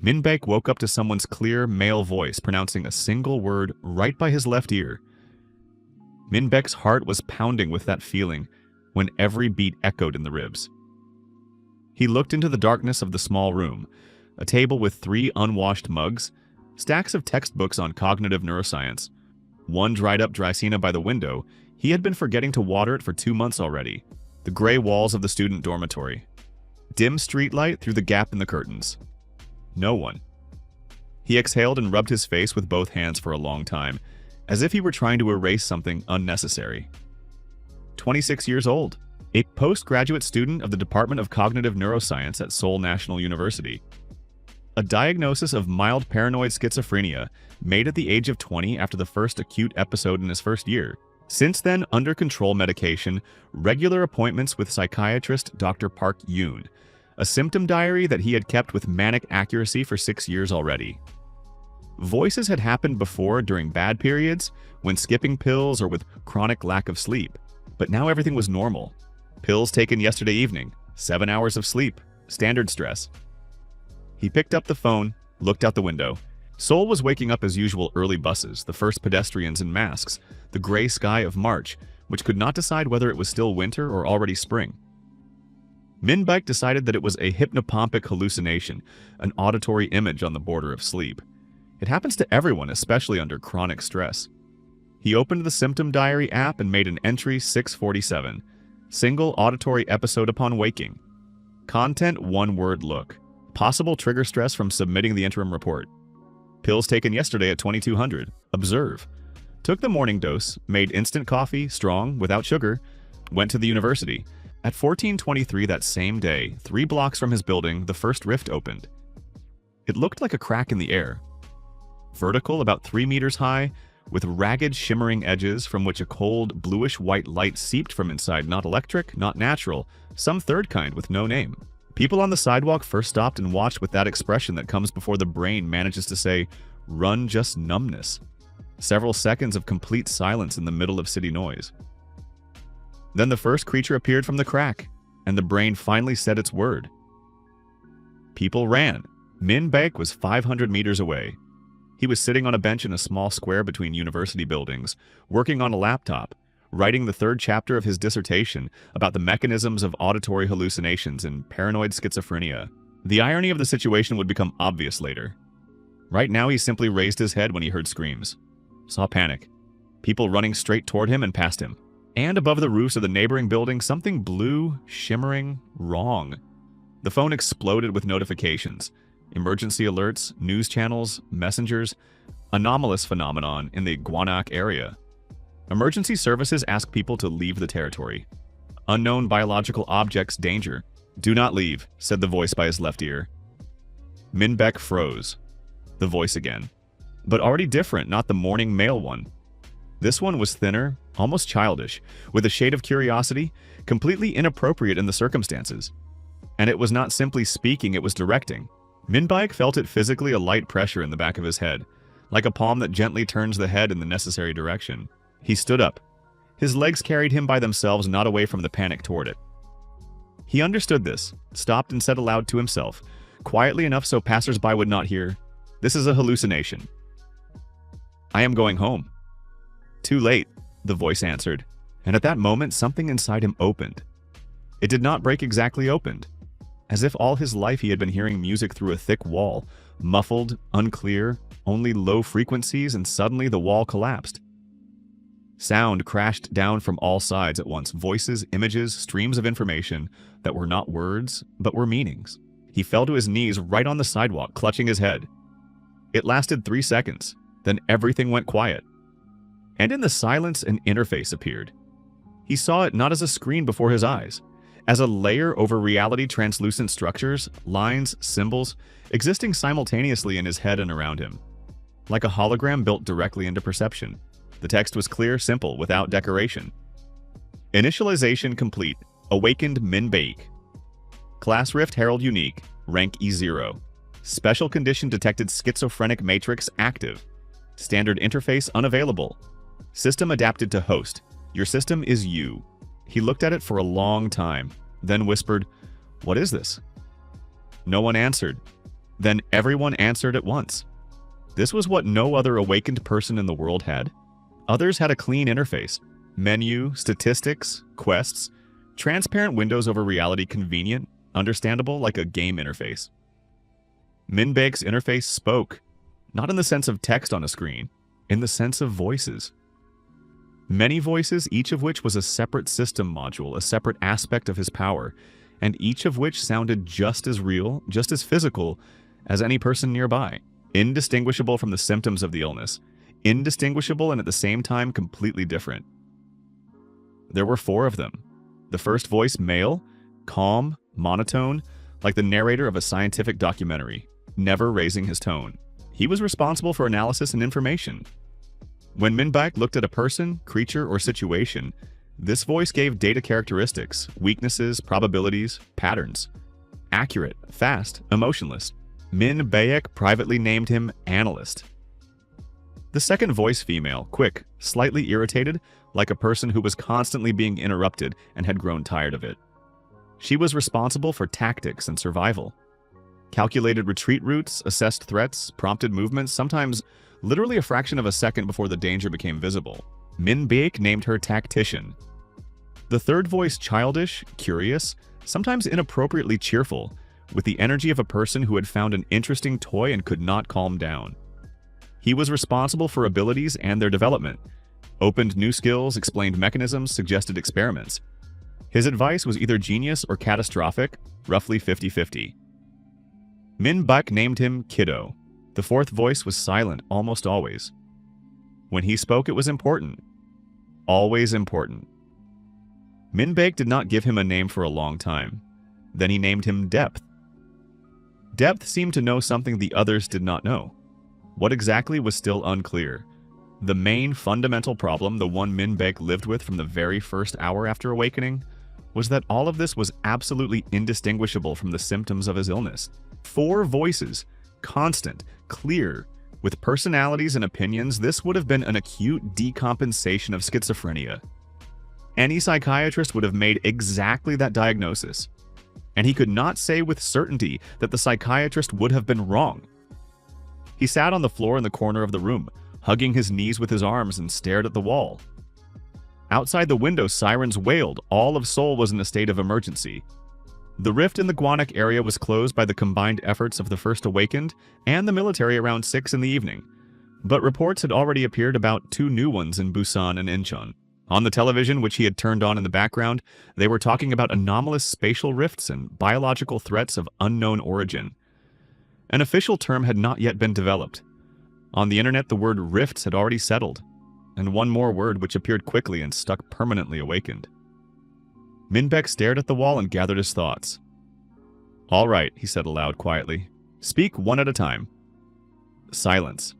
Minbaek woke up to someone's clear male voice pronouncing a single word right by his left ear. Minbaek's heart was pounding with that feeling when every beat echoed in the ribs. He looked into the darkness of the small room, a table with 3 unwashed mugs, stacks of textbooks on cognitive neuroscience, one dried-up Dracena by the window. He had been forgetting to water it for 2 months already. The gray walls of the student dormitory. Dim streetlight through the gap in the curtains. No one. He exhaled and rubbed his face with both hands for a long time, as if he were trying to erase something unnecessary. 26 years old, a postgraduate student of the Department of Cognitive Neuroscience at Seoul National University. A diagnosis of mild paranoid schizophrenia made at the age of 20 after the first acute episode in his first year. Since then, under control medication, regular appointments with psychiatrist Dr. Park Yoon, a symptom diary that he had kept with manic accuracy for 6 years already. Voices had happened before during bad periods, when skipping pills or with chronic lack of sleep. But now everything was normal. Pills taken yesterday evening, 7 hours of sleep, standard stress. He picked up the phone, looked out the window. Seoul was waking up as usual early buses, the first pedestrians in masks, the gray sky of March, which could not decide whether it was still winter or already spring. Minbaek decided that it was a hypnopompic hallucination, an auditory image on the border of sleep. It happens to everyone, especially under chronic stress. He opened the symptom diary app and made an entry 647. Single auditory episode upon waking. Content 1-word look. Possible trigger stress from submitting the interim report. Pills taken yesterday at 2200. Observe. Took the morning dose, made instant coffee, strong, without sugar. Went to the university. At 14:23 that same day, 3 blocks from his building, the first rift opened. It looked like a crack in the air. Vertical, about 3 meters high, with ragged shimmering edges from which a cold, bluish-white light seeped from inside, not electric, not natural, some third kind with no name. People on the sidewalk first stopped and watched with that expression that comes before the brain manages to say, "Run just numbness." Several seconds of complete silence in the middle of city noise. Then the first creature appeared from the crack, and the brain finally said its word. People ran. Minbaek was 500 meters away. He was sitting on a bench in a small square between university buildings, working on a laptop, writing the 3rd chapter of his dissertation about the mechanisms of auditory hallucinations in paranoid schizophrenia. The irony of the situation would become obvious later. Right now, he simply raised his head when he heard screams. Saw panic. People running straight toward him and past him. And above the roofs of the neighboring building, something blue, shimmering, wrong. The phone exploded with notifications. Emergency alerts, news channels, messengers, anomalous phenomenon in the Gwanak area. Emergency services ask people to leave the territory. Unknown biological objects danger. Do not leave, said the voice by his left ear. Minbaek froze. The voice again. But already different, not the morning male one. This one was thinner, almost childish, with a shade of curiosity, completely inappropriate in the circumstances. And it was not simply speaking, it was directing. Minbaek felt it physically, a light pressure in the back of his head, like a palm that gently turns the head in the necessary direction. He stood up. His legs carried him by themselves, not away from the panic toward it. He understood this, stopped and said aloud to himself, quietly enough so passers-by would not hear, "This is a hallucination. I am going home." "Too late," the voice answered, and at that moment something inside him opened. It did not break exactly opened. As if all his life he had been hearing music through a thick wall, muffled, unclear, only low frequencies, and suddenly the wall collapsed. Sound crashed down from all sides at once, voices, images, streams of information that were not words, but were meanings. He fell to his knees right on the sidewalk, clutching his head. It lasted 3 seconds, then everything went quiet. And in the silence, an interface appeared. He saw it not as a screen before his eyes, as a layer over reality, translucent structures, lines, symbols, existing simultaneously in his head and around him. Like a hologram built directly into perception. The text was clear, simple, without decoration. Initialization complete. Awakened Minbaek. Class Rift Herald Unique. Rank E0. Special condition detected schizophrenic matrix active. Standard interface unavailable. System adapted to host. Your system is you. He looked at it for a long time, then whispered, "What is this?" No one answered. Then everyone answered at once. This was what no other awakened person in the world had. Others had a clean interface. Menu, statistics, quests, transparent windows over reality, convenient, understandable like a game interface. Minbaek's interface spoke, not in the sense of text on a screen, in the sense of voices. Many voices, each of which was a separate system module, a separate aspect of his power, and each of which sounded just as real, just as physical as any person nearby, indistinguishable from the symptoms of the illness, indistinguishable and at the same time completely different. There were 4 of them. The first voice, male, calm, monotone, like the narrator of a scientific documentary, never raising his tone. He was responsible for analysis and information. When Minbaek looked at a person, creature, or situation, this voice gave data characteristics, weaknesses, probabilities, patterns. Accurate, fast, emotionless. Minbaek privately named him Analyst. The second voice, female, quick, slightly irritated, like a person who was constantly being interrupted and had grown tired of it. She was responsible for tactics and survival. Calculated retreat routes, assessed threats, prompted movements, sometimes literally a fraction of a second before the danger became visible. Minbaek named her Tactician. The third voice, childish, curious, sometimes inappropriately cheerful, with the energy of a person who had found an interesting toy and could not calm down. He was responsible for abilities and their development, opened new skills, explained mechanisms, suggested experiments. His advice was either genius or catastrophic, roughly 50-50. Minbaek named him Kiddo. The fourth voice was silent almost always. When he spoke, it was important. Always important. Minbaek did not give him a name for a long time. Then he named him Depth. Depth seemed to know something the others did not know. What exactly was still unclear. The main fundamental problem, the one Minbaek lived with from the very first hour after awakening, was that all of this was absolutely indistinguishable from the symptoms of his illness. 4 voices, constant, clear, with personalities and opinions. This would have been an acute decompensation of schizophrenia. Any psychiatrist would have made exactly that diagnosis. And he could not say with certainty that the psychiatrist would have been wrong. He sat on the floor in the corner of the room, hugging his knees with his arms, and stared at the wall. Outside the window, sirens wailed. All of Seoul was in a state of emergency. The rift in the Gwanak area was closed by the combined efforts of the First Awakened and the military around 6 in the evening. But reports had already appeared about 2 new ones in Busan and Incheon. On the television, which he had turned on in the background, they were talking about anomalous spatial rifts and biological threats of unknown origin. An official term had not yet been developed. On the internet, the word rifts had already settled, and one more word which appeared quickly and stuck permanently awakened. Minbaek stared at the wall and gathered his thoughts. "All right," he said aloud quietly. "Speak one at a time." Silence.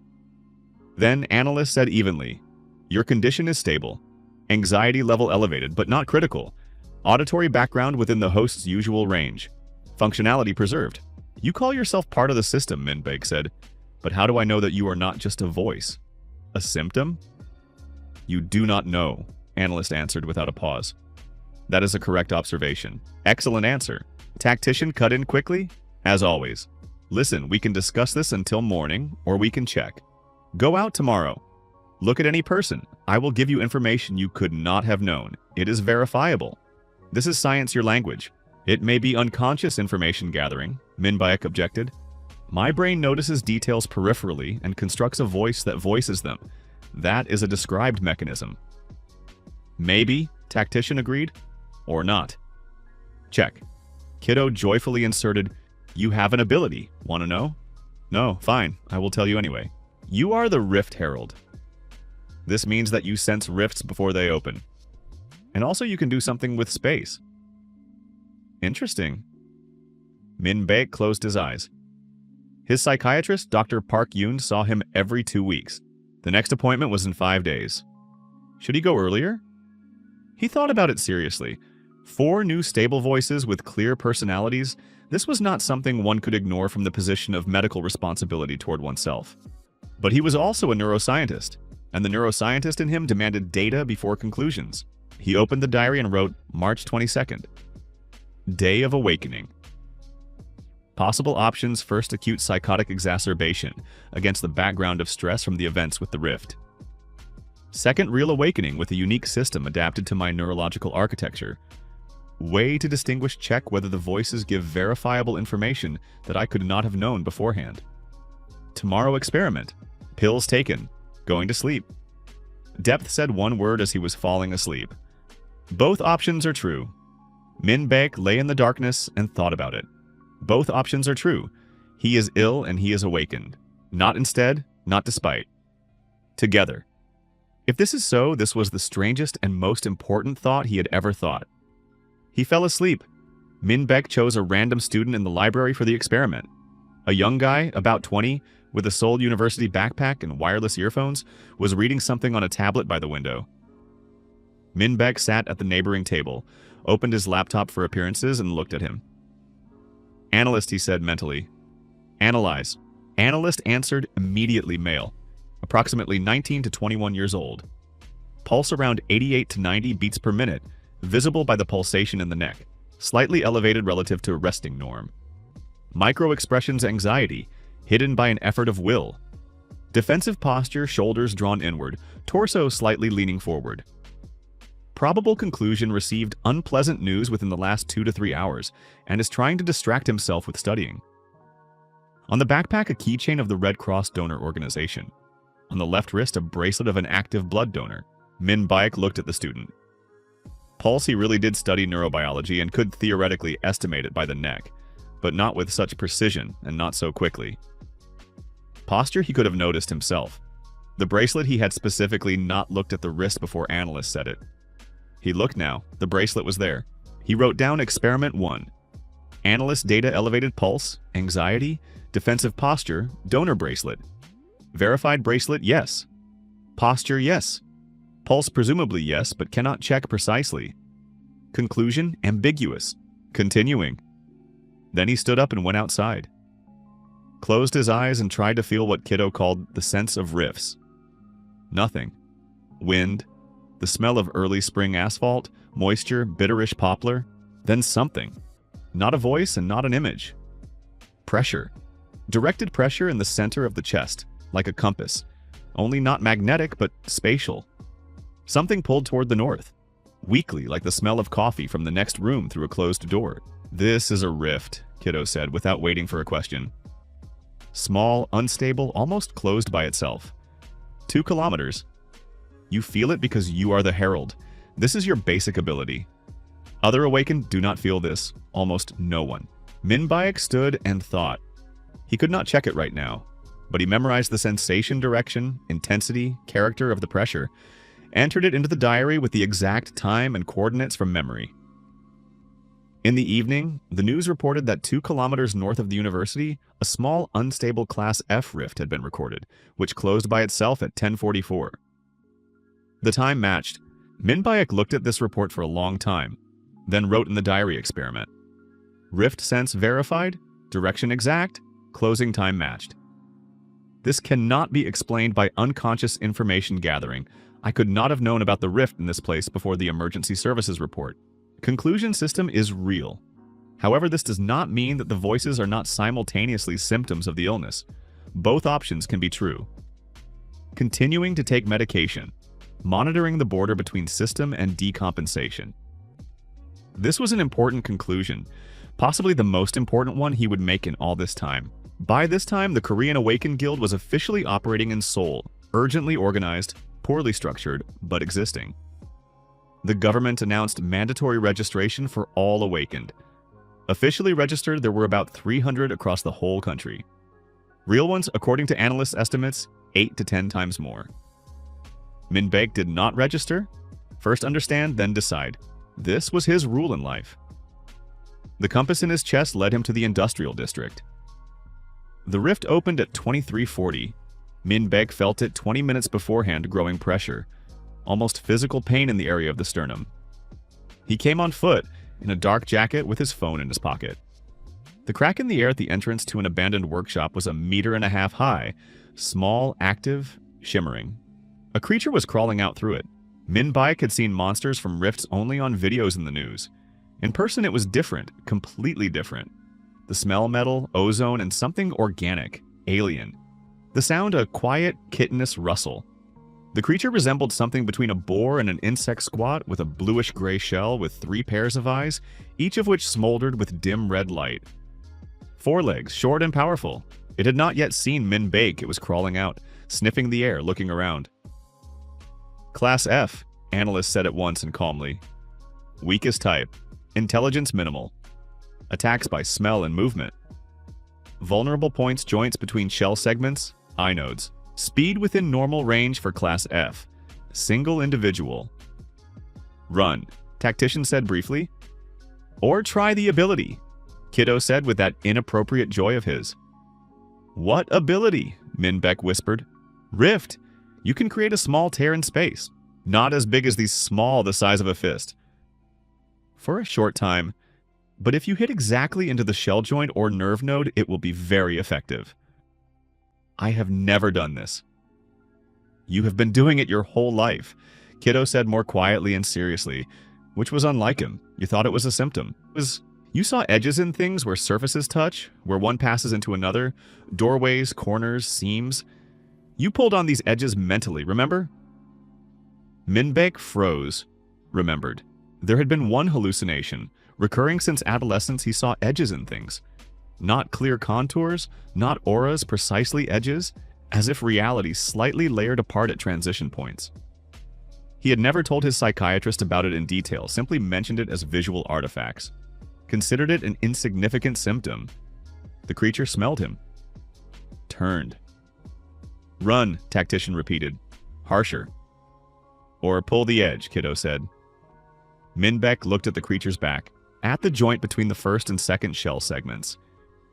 Then Analyst said evenly, "Your condition is stable. Anxiety level elevated, but not critical. Auditory background within the host's usual range. Functionality preserved. You call yourself part of the system," Minbaek said. "But how do I know that you are not just a voice? A symptom?" "You do not know," Analyst answered without a pause. "That is a correct observation. Excellent answer." Tactician cut in quickly. "As always. Listen, we can discuss this until morning, or we can check. Go out tomorrow. Look at any person. I will give you information you could not have known. It is verifiable. This is science, your language. It may be unconscious information gathering," Minbaek objected. "My brain notices details peripherally and constructs a voice that voices them. That is a described mechanism." "Maybe," Tactician agreed. "Or not." Check. Kiddo joyfully inserted, "You have an ability. Want to know?" "No, fine. I will tell you anyway. You are the Rift Herald. This means that you sense rifts before they open. And also you can do something with space." "Interesting." Minbaek closed his eyes. His psychiatrist, Dr. Park Yoon, saw him every 2 weeks. The next appointment was in 5 days. Should he go earlier? He thought about it seriously. 4 new stable voices with clear personalities, this was not something one could ignore from the position of medical responsibility toward oneself. But he was also a neuroscientist, and the neuroscientist in him demanded data before conclusions. He opened the diary and wrote March 22nd. Day of Awakening. Possible options: first, acute psychotic exacerbation against the background of stress from the events with the rift. Second, real awakening with a unique system adapted to my neurological architecture. Way to distinguish: check whether the voices give verifiable information that I could not have known beforehand. Tomorrow experiment. Pills taken. Going to sleep. Depth said one word as he was falling asleep. Both options are true. Min Baek lay in the darkness and thought about it. Both options are true. He is ill and he is awakened. Not instead, not despite. Together. If this is so, this was the strangest and most important thought he had ever thought. He fell asleep. Min Baek chose a random student in the library for the experiment. A young guy, about 20, with a Seoul University backpack and wireless earphones, was reading something on a tablet by the window. Min Baek sat at the neighboring table, opened his laptop for appearances, and looked at him. Analyst, he said mentally. Analyze. Analyst answered, immediately male. Approximately 19 to 21 years old. Pulse around 88 to 90 beats per minute, visible by the pulsation in the neck, slightly elevated relative to resting norm. Micro-expressions: anxiety, hidden by an effort of will. Defensive posture, shoulders drawn inward, torso slightly leaning forward. Probable conclusion: received unpleasant news within the last 2 to 3 hours and is trying to distract himself with studying. On the backpack, a keychain of the Red Cross donor organization. On the left wrist, a bracelet of an active blood donor. Min Baek looked at the student. Pulse: he really did study neurobiology and could theoretically estimate it by the neck, but not with such precision and not so quickly. Posture: he could have noticed himself. The bracelet: he had specifically not looked at the wrist before analyst said it. He looked now. The bracelet was there. He wrote down experiment 1. Analyst data: elevated pulse, anxiety, defensive posture, donor bracelet. Verified bracelet: yes. Posture: yes. Pulse: presumably yes, but cannot check precisely. Conclusion: ambiguous. Continuing. Then he stood up and went outside. Closed his eyes and tried to feel what Kiddo called the sense of rifts. Nothing. Wind. The smell of early spring asphalt, moisture, bitterish poplar. Then something. Not a voice and not an image. Pressure. Directed pressure in the center of the chest, like a compass. Only not magnetic, but spatial. Something pulled toward the north. Weakly, like the smell of coffee from the next room through a closed door. This is a rift, Kiddo said without waiting for a question. Small, unstable, almost closed by itself. 2 kilometers. You feel it because you are the herald. This is your basic ability. Other awakened do not feel this. Almost no one. Min Baek stood and thought. He could not check it right now, but he memorized the sensation, direction, intensity, character of the pressure, entered it into the diary with the exact time and coordinates from memory. In the evening, the news reported that 2 kilometers north of the university, a small unstable Class F rift had been recorded, which closed by itself at 10:44. The time matched. Min Baek looked at this report for a long time, then wrote in the diary experiment. Rift sense verified, direction exact, closing time matched. This cannot be explained by unconscious information gathering. I could not have known about the rift in this place before the emergency services report. Conclusion: system is real. However, this does not mean that the voices are not simultaneously symptoms of the illness. Both options can be true. Continuing to take medication. Monitoring the border between system and decompensation. This was an important conclusion, possibly the most important one he would make in all this time. By this time, the Korean Awakened Guild was officially operating in Seoul, urgently organized, poorly structured, but existing. The government announced mandatory registration for all awakened. Officially registered, there were about 300 across the whole country. Real ones, according to analysts' estimates, 8 to 10 times more. Min Baek did not register. First understand, then decide. This was his rule in life. The compass in his chest led him to the industrial district. The rift opened at 23:40. Min Baek felt it 20 minutes beforehand, growing pressure, almost physical pain in the area of the sternum. He came on foot, in a dark jacket with his phone in his pocket. The crack in the air at the entrance to an abandoned workshop was 1.5 meters high, small, active, shimmering. A creature was crawling out through it. Min Baek had seen monsters from rifts only on videos in the news. In person, it was different, completely different. The smell metal, ozone, and something organic, alien. The sound a quiet, kittenous rustle. The creature resembled something between a boar and an insect squat with a bluish-gray shell with 3 pairs of eyes, each of which smoldered with dim red light. Forelegs, short and powerful. It had not yet seen Min Bake. It was crawling out, sniffing the air, looking around. Class F, analyst said at once and calmly. Weakest type. Intelligence minimal. Attacks by smell and movement. Vulnerable points joints between shell segments, inodes. Speed within normal range for Class F. Single individual. Run, Tactician said briefly. Or try the ability, Kiddo said with that inappropriate joy of his. What ability? Min Beck whispered. Rift. You can create a small tear in space. Not as big as these small the size of a fist. For a short time, but if you hit exactly into the shell joint or nerve node, it will be very effective. I have never done this. You have been doing it your whole life, Kiddo said more quietly and seriously, which was unlike him. You thought it was a symptom. You saw edges in things where surfaces touch, where one passes into another, doorways, corners, seams. You pulled on these edges mentally, remember? Minbek froze, remembered. There had been one hallucination. Recurring since adolescence, he saw edges in things. Not clear contours, not auras, precisely edges, as if reality slightly layered apart at transition points. He had never told his psychiatrist about it in detail, simply mentioned it as visual artifacts. Considered it an insignificant symptom. The creature smelled him. Turned. Run, Tactician repeated. Harsher. Or pull the edge, Kiddo said. Minbeck looked at the creature's back, at the joint between the first and second shell segments,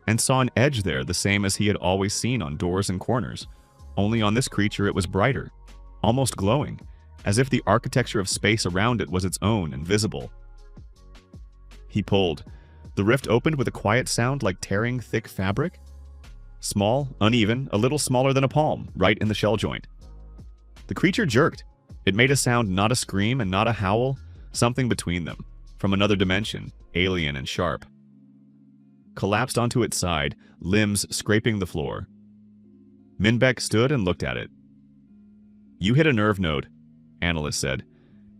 and saw an edge there the same as he had always seen on doors and corners. Only on this creature it was brighter, almost glowing, as if the architecture of space around it was its own and visible. He pulled. The rift opened with a quiet sound like tearing thick fabric. Small, uneven, a little smaller than a palm, right in the shell joint. The creature jerked. It made a sound, not a scream and not a howl, something between them, from another dimension, alien and sharp. Collapsed onto its side, limbs scraping the floor. Minbeck stood and looked at it. You hit a nerve node, Analyst said.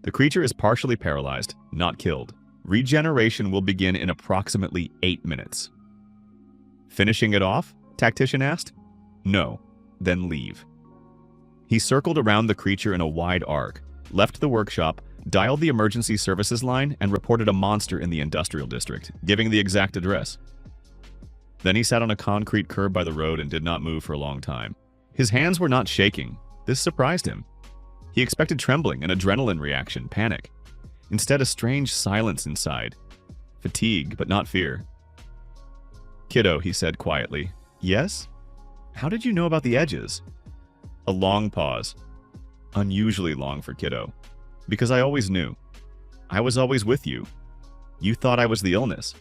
The creature is partially paralyzed, not killed. Regeneration will begin in approximately 8 minutes. Finishing it off? Tactician asked. No, then leave. He circled around the creature in a wide arc, left the workshop, dialed the emergency services line, and reported a monster in the industrial district, giving the exact address. Then he sat on a concrete curb by the road and did not move for a long time. His hands were not shaking. This surprised him. He expected trembling, an adrenaline reaction, panic. Instead, a strange silence inside. Fatigue, but not fear. Kiddo, he said quietly. Yes? How did you know about the edges? A long pause. Unusually long for Kiddo. Because I always knew. I was always with you. You thought I was the illness.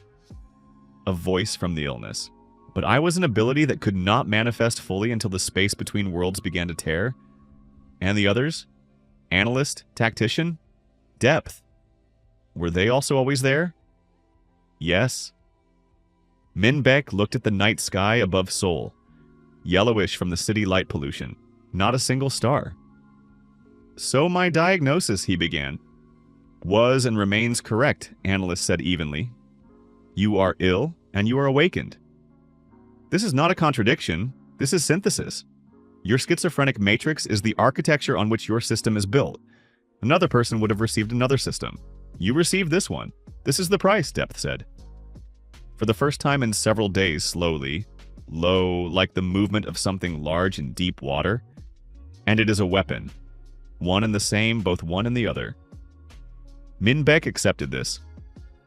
A voice from the illness. But I was an ability that could not manifest fully until the space between worlds began to tear. And the others? Analyst? Tactician? Depth. Were they also always there? Yes. Minbeck looked at the night sky above Seoul. Yellowish from the city light pollution. Not a single star. So my diagnosis, he began. Was and remains correct, Analyst said evenly. You are ill, and you are awakened. This is not a contradiction. This is synthesis. Your schizophrenic matrix is the architecture on which your system is built. Another person would have received another system. You received this one. This is the price, Depth said. For the first time in several days, slowly, low, like the movement of something large in deep water. And it is a weapon. One and the same, both one and the other. Minbeck accepted this.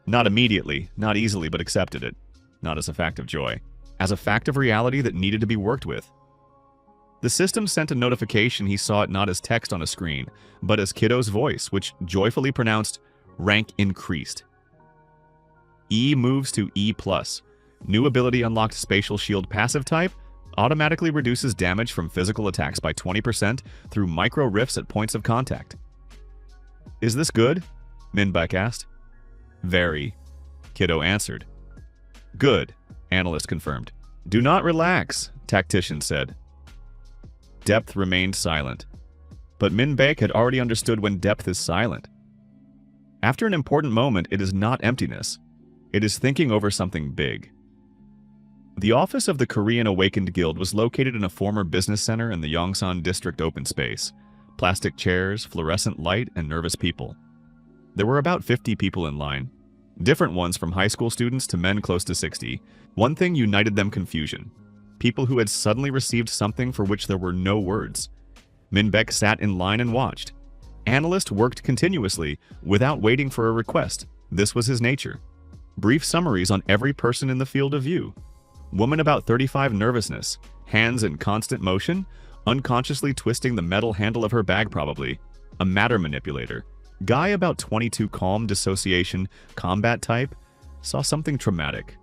Not immediately, not easily, but accepted it. Not as a fact of joy. As a fact of reality that needed to be worked with. The system sent a notification. He saw it not as text on a screen, but as Kiddo's voice, which joyfully pronounced, rank increased. E moves to E+. New ability unlocked spatial shield passive type. Automatically reduces damage from physical attacks by 20% through micro rifts at points of contact. Is this good? Minbeck asked. Very. Kiddo answered. Good. Analyst confirmed. Do not relax, tactician said. Depth remained silent. But Min Baek had already understood when depth is silent. After an important moment, it is not emptiness. It is thinking over something big. The office of the Korean Awakened Guild was located in a former business center in the Yongsan District open space. Plastic chairs, fluorescent light, and nervous people. There were about 50 people in line. Different ones from high school students to men close to 60. One thing united them: confusion. People who had suddenly received something for which there were no words. Min Baek sat in line and watched. Analyst worked continuously, without waiting for a request. This was his nature. Brief summaries on every person in the field of view. Woman about 35, nervousness, hands in constant motion, unconsciously twisting the metal handle of her bag probably. A matter manipulator. Guy about 22, calm, dissociation, combat type, saw something traumatic.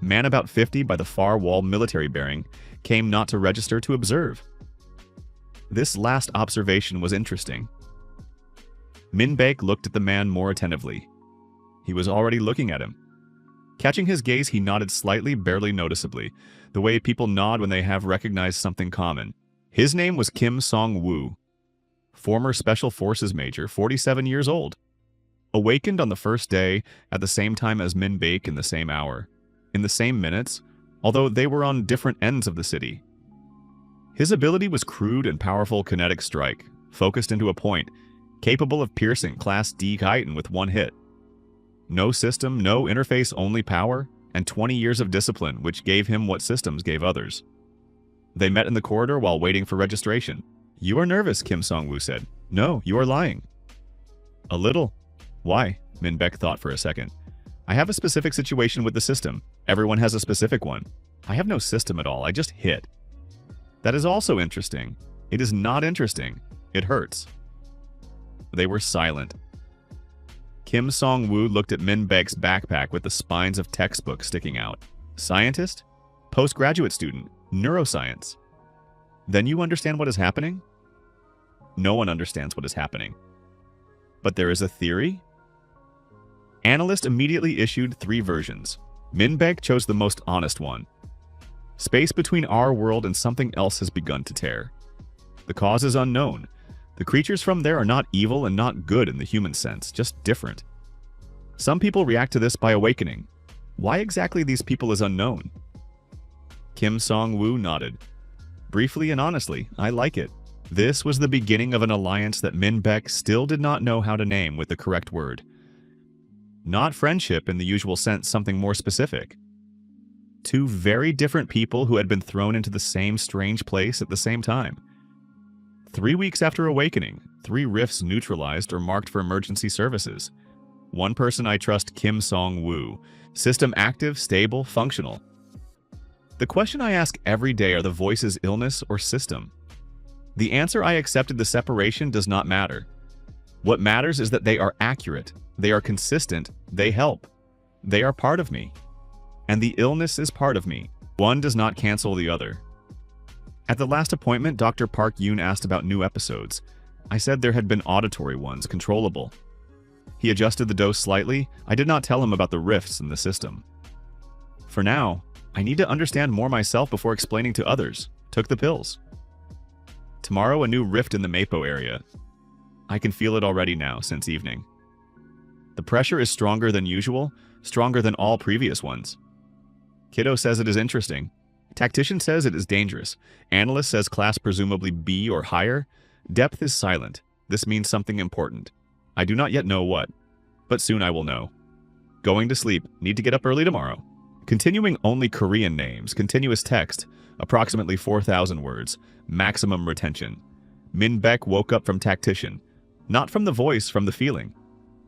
Man about 50 by the far wall, military bearing, came not to register, to observe. This last observation was interesting. Min Baek looked at the man more attentively. He was already looking at him. Catching his gaze, he nodded slightly, barely noticeably, the way people nod when they have recognized something common. His name was Kim Song-woo, former Special Forces Major, 47 years old. Awakened on the first day, at the same time as Min Baek in the same hour. In the same minutes, although they were on different ends of the city. His ability was crude and powerful kinetic strike, focused into a point, capable of piercing Class D Titan with one hit. No system, no interface, only power, and 20 years of discipline, which gave him what systems gave others. They met in the corridor while waiting for registration. You are nervous, Kim Song-woo said. No, you are lying. A little. Why? Min Baek thought for a second. I have a specific situation with the system. Everyone has a specific one. I have no system at all, I just hit. That is also interesting. It is not interesting. It hurts. They were silent. Kim Song-woo looked at Min Baek's backpack with the spines of textbooks sticking out. Scientist? Postgraduate student? Neuroscience? Then you understand what is happening? No one understands what is happening. But there is a theory? Analyst immediately issued 3 versions. Min Baek chose the most honest one. Space between our world and something else has begun to tear. The cause is unknown. The creatures from there are not evil and not good in the human sense, just different. Some people react to this by awakening. Why exactly these people is unknown. Kim Song-woo nodded. Briefly and honestly, I like it. This was the beginning of an alliance that Min Baek still did not know how to name with the correct word. Not friendship in the usual sense, something more specific. 2 very different people who had been thrown into the same strange place at the same time. 3 weeks after awakening, 3 rifts neutralized or marked for emergency services. One person I trust, Kim Song-woo. System active, stable, functional. The question I ask every day, are the voices illness or system? The answer, I accepted the separation, does not matter. What matters is that they are accurate, they are consistent, they help. They are part of me. And the illness is part of me. One does not cancel the other. At the last appointment, Dr. Park Yoon asked about new episodes. I said there had been auditory ones, controllable. He adjusted the dose slightly. I did not tell him about the rifts in the system. For now, I need to understand more myself before explaining to others. Took the pills. Tomorrow, a new rift in the Mapo area. I can feel it already now, since evening. The pressure is stronger than usual, stronger than all previous ones. Kiddo says it is interesting. Tactician says it is dangerous. Analyst says class presumably B or higher. Depth is silent. This means something important. I do not yet know what, but soon I will know. Going to sleep. Need to get up early tomorrow. Continuing only Korean names. Continuous text. Approximately 4,000 words. Maximum retention. Min Baek woke up from Tactician. Not from the voice, from the feeling.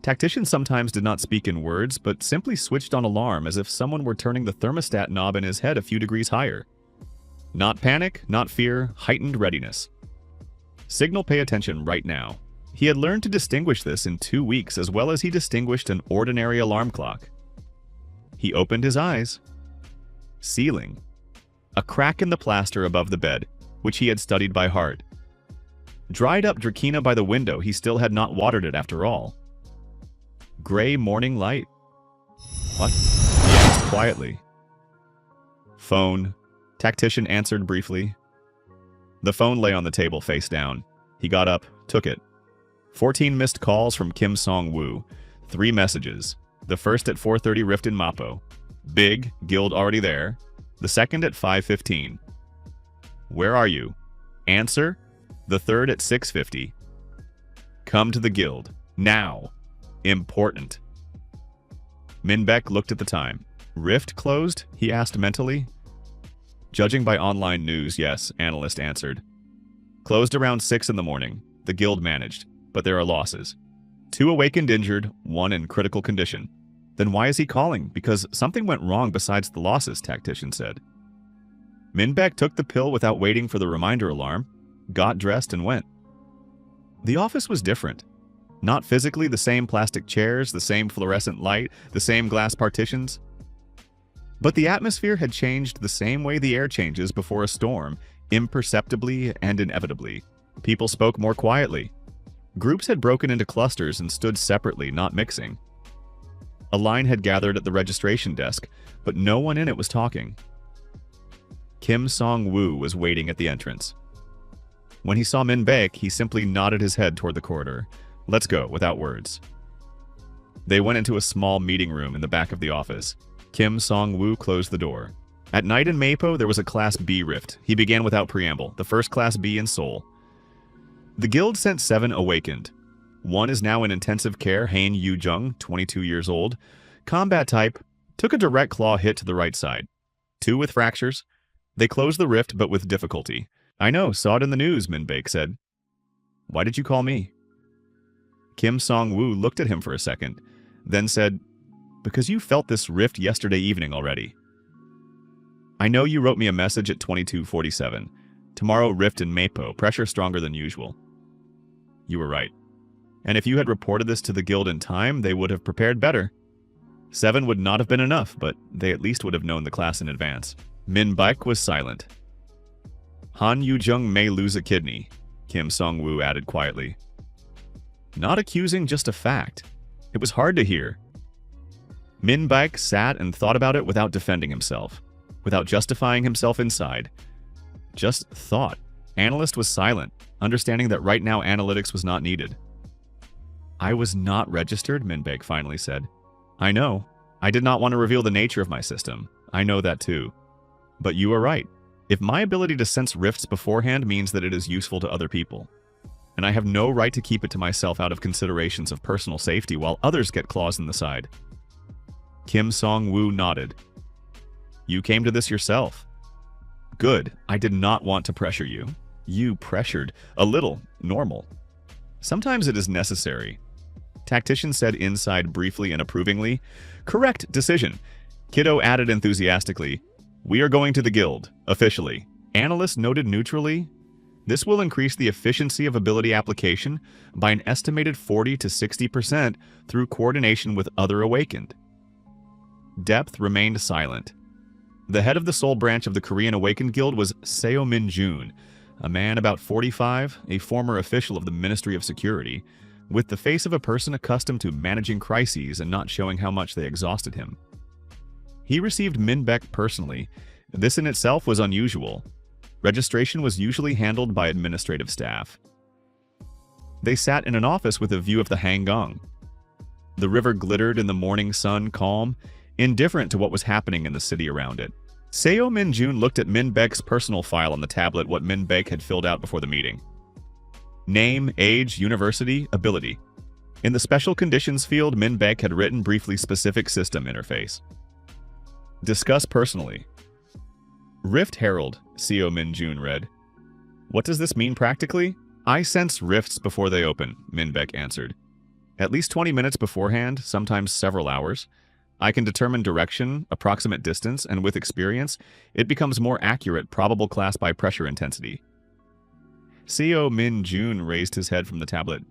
Tactician sometimes did not speak in words, but simply switched on alarm as if someone were turning the thermostat knob in his head a few degrees higher. Not panic, not fear, heightened readiness. Signal, pay attention right now. He had learned to distinguish this in 2 weeks, as well as he distinguished an ordinary alarm clock. He opened his eyes. Ceiling. A crack in the plaster above the bed, which he had studied by heart. Dried up Drakina by the window, he still had not watered it after all. Gray morning light. What? He asked quietly. Phone. Tactician answered briefly. The phone lay on the table face down. He got up, took it. 14 missed calls from Kim Song-woo. 3 messages. The first at 4:30 Rift in Mappo. Big, guild already there. The second at 5:15. Where are you? Answer. The third at 6:50. Come to the guild. Now. Important. Min-beck looked at the time. Rift closed? He asked mentally. Judging by online news, yes, analyst answered. Closed around 6 in the morning. The guild managed, but there are losses. 2 awakened injured, 1 in critical condition. Then why is he calling? Because something went wrong besides the losses, Tactician said. Min-beck took the pill without waiting for the reminder alarm, got dressed and went. The office was different. Not physically the same plastic chairs, the same fluorescent light, the same glass partitions. But the atmosphere had changed the same way the air changes before a storm, imperceptibly and inevitably. People spoke more quietly. Groups had broken into clusters and stood separately, not mixing. A line had gathered at the registration desk, but no one in it was talking. Kim Song-woo was waiting at the entrance. When he saw Min-beck, he simply nodded his head toward the corridor. Let's go, without words. They went into a small meeting room in the back of the office. Kim Song-woo closed the door. At night in Mappo, there was a Class B rift. He began without preamble, the first Class B in Seoul. The guild sent 7 awakened. 1 is now in intensive care, Hain Yu-jung, 22 years old. Combat type, took a direct claw hit to the right side. 2 with fractures. They closed the rift, but with difficulty. I know, saw it in the news, Min-beck said. Why did you call me? Kim Song-woo looked at him for a second, then said, because you felt this rift yesterday evening already. I know you wrote me a message at 22:47. Tomorrow rift in Mappo, pressure stronger than usual. You were right. And if you had reported this to the guild in time, they would have prepared better. 7 would not have been enough, but they at least would have known the class in advance. Min-beck was silent. Han Yu-jung may lose a kidney, Kim Song-woo added quietly. Not accusing, just a fact. It was hard to hear. Min-beck sat and thought about it without defending himself, without justifying himself inside. Just thought. Analyst was silent, understanding that right now analytics was not needed. I was not registered, Min-beck finally said. I know. I did not want to reveal the nature of my system. I know that too. But you are right. If my ability to sense rifts beforehand means that it is useful to other people, and I have no right to keep it to myself out of considerations of personal safety while others get claws in the side. Kim Song-woo nodded. You came to this yourself. Good. I did not want to pressure you. You pressured. A little. Normal. Sometimes it is necessary. Tactician said inside briefly and approvingly. Correct decision. Kiddo added enthusiastically. We are going to the guild. Officially. Analyst noted neutrally. This will increase the efficiency of ability application by an estimated 40 to 60% through coordination with other awakened. Depth remained silent. The head of the Seoul branch of the Korean Awakened Guild was Seo Min-jun, a man about 45, a former official of the Ministry of Security, with the face of a person accustomed to managing crises and not showing how much they exhausted him. He received Min-beck personally. This in itself was unusual. Registration was usually handled by administrative staff. They sat in an office with a view of the Hanggang. The river glittered in the morning sun, calm, indifferent to what was happening in the city around it. Seo Min-jun looked at Min-beck's personal file on the tablet, what Min-beck had filled out before the meeting. Name, age, university, ability. In the special conditions field, Min-beck had written briefly specific system interface. Discuss personally. Rift Herald, Seo Min-jun read. What does this mean practically? I sense rifts before they open, Min-beck answered. At least 20 minutes beforehand, sometimes several hours. I can determine direction, approximate distance, and with experience, it becomes more accurate probable class by pressure intensity. Seo Min-jun raised his head from the tablet.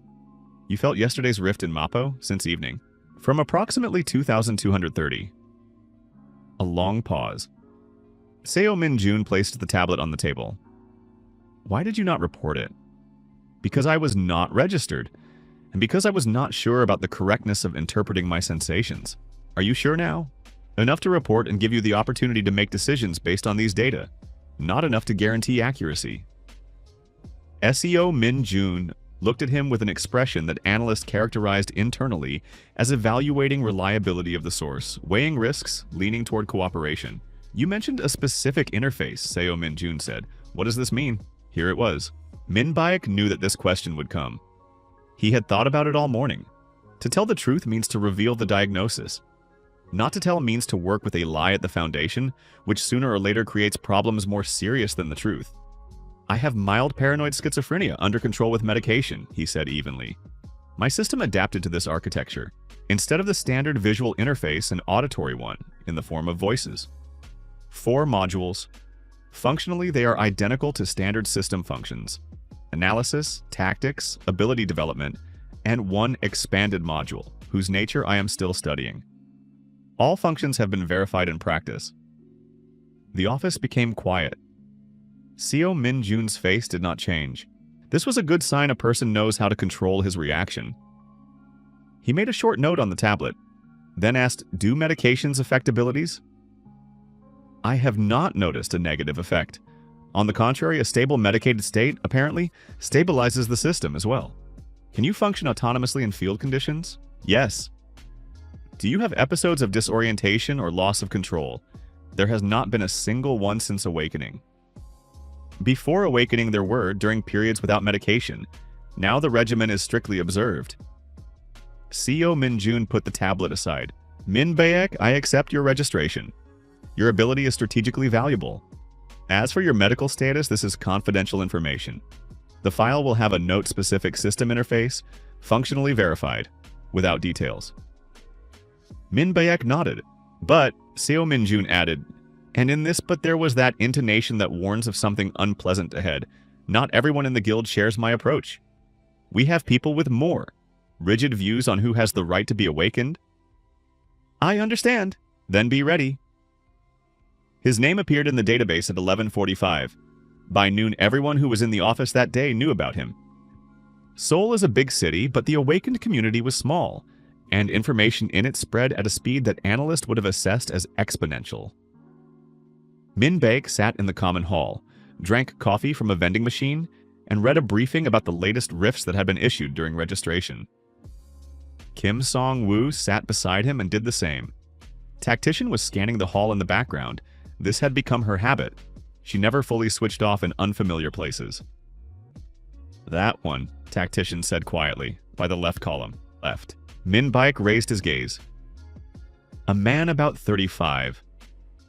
You felt yesterday's rift in Mappo? Since evening. From approximately 2,230. A long pause. Seo Min-jun placed the tablet on the table. Why did you not report it? Because I was not registered, and because I was not sure about the correctness of interpreting my sensations. Are you sure now? Enough to report and give you the opportunity to make decisions based on these data. Not enough to guarantee accuracy. SEO Min Jun looked at him with an expression that analysts characterized internally as evaluating reliability of the source, weighing risks, leaning toward cooperation. You mentioned a specific interface, Seo Min Jun said. What does this mean? Here it was. Min Baek knew that this question would come. He had thought about it all morning. To tell the truth means to reveal the diagnosis. Not to tell means to work with a lie at the foundation, which sooner or later creates problems more serious than the truth. I have mild paranoid schizophrenia under control with medication, he said evenly. My system adapted to this architecture. Instead of the standard visual interface, an auditory one, in the form of voices. 4 modules. Functionally, they are identical to standard system functions. Analysis, tactics, ability development, and 1 expanded module, whose nature I am still studying. All functions have been verified in practice. The office became quiet. Seo Min Jun's face did not change. This was a good sign a person knows how to control his reaction. He made a short note on the tablet, then asked, "Do medications affect abilities?" I have not noticed a negative effect. On the contrary, a stable medicated state, apparently, stabilizes the system as well. Can you function autonomously in field conditions? Yes. Do you have episodes of disorientation or loss of control? There has not been a single one since awakening. Before awakening there were, during periods without medication. Now the regimen is strictly observed. Seo Min Jun put the tablet aside. Min Baek, I accept your registration. Your ability is strategically valuable. As for your medical status, this is confidential information. The file will have a note-specific system interface, functionally verified, without details. Min Baek nodded, but Seo Min Jun added, and in this but there was that intonation that warns of something unpleasant ahead. Not everyone in the guild shares my approach. We have people with more rigid views on who has the right to be awakened. I understand. Then be ready. His name appeared in the database at 11:45. By noon, everyone who was in the office that day knew about him. Seoul is a big city, but the awakened community was small, and information in it spread at a speed that analysts would have assessed as exponential. Min Baek sat in the common hall, drank coffee from a vending machine, and read a briefing about the latest rifts that had been issued during registration. Kim Song-woo sat beside him and did the same. Tactician was scanning the hall in the background. This had become her habit. She never fully switched off in unfamiliar places. That one, Tactician said quietly, by the left column. Left. Min Baek raised his gaze. A man about 35.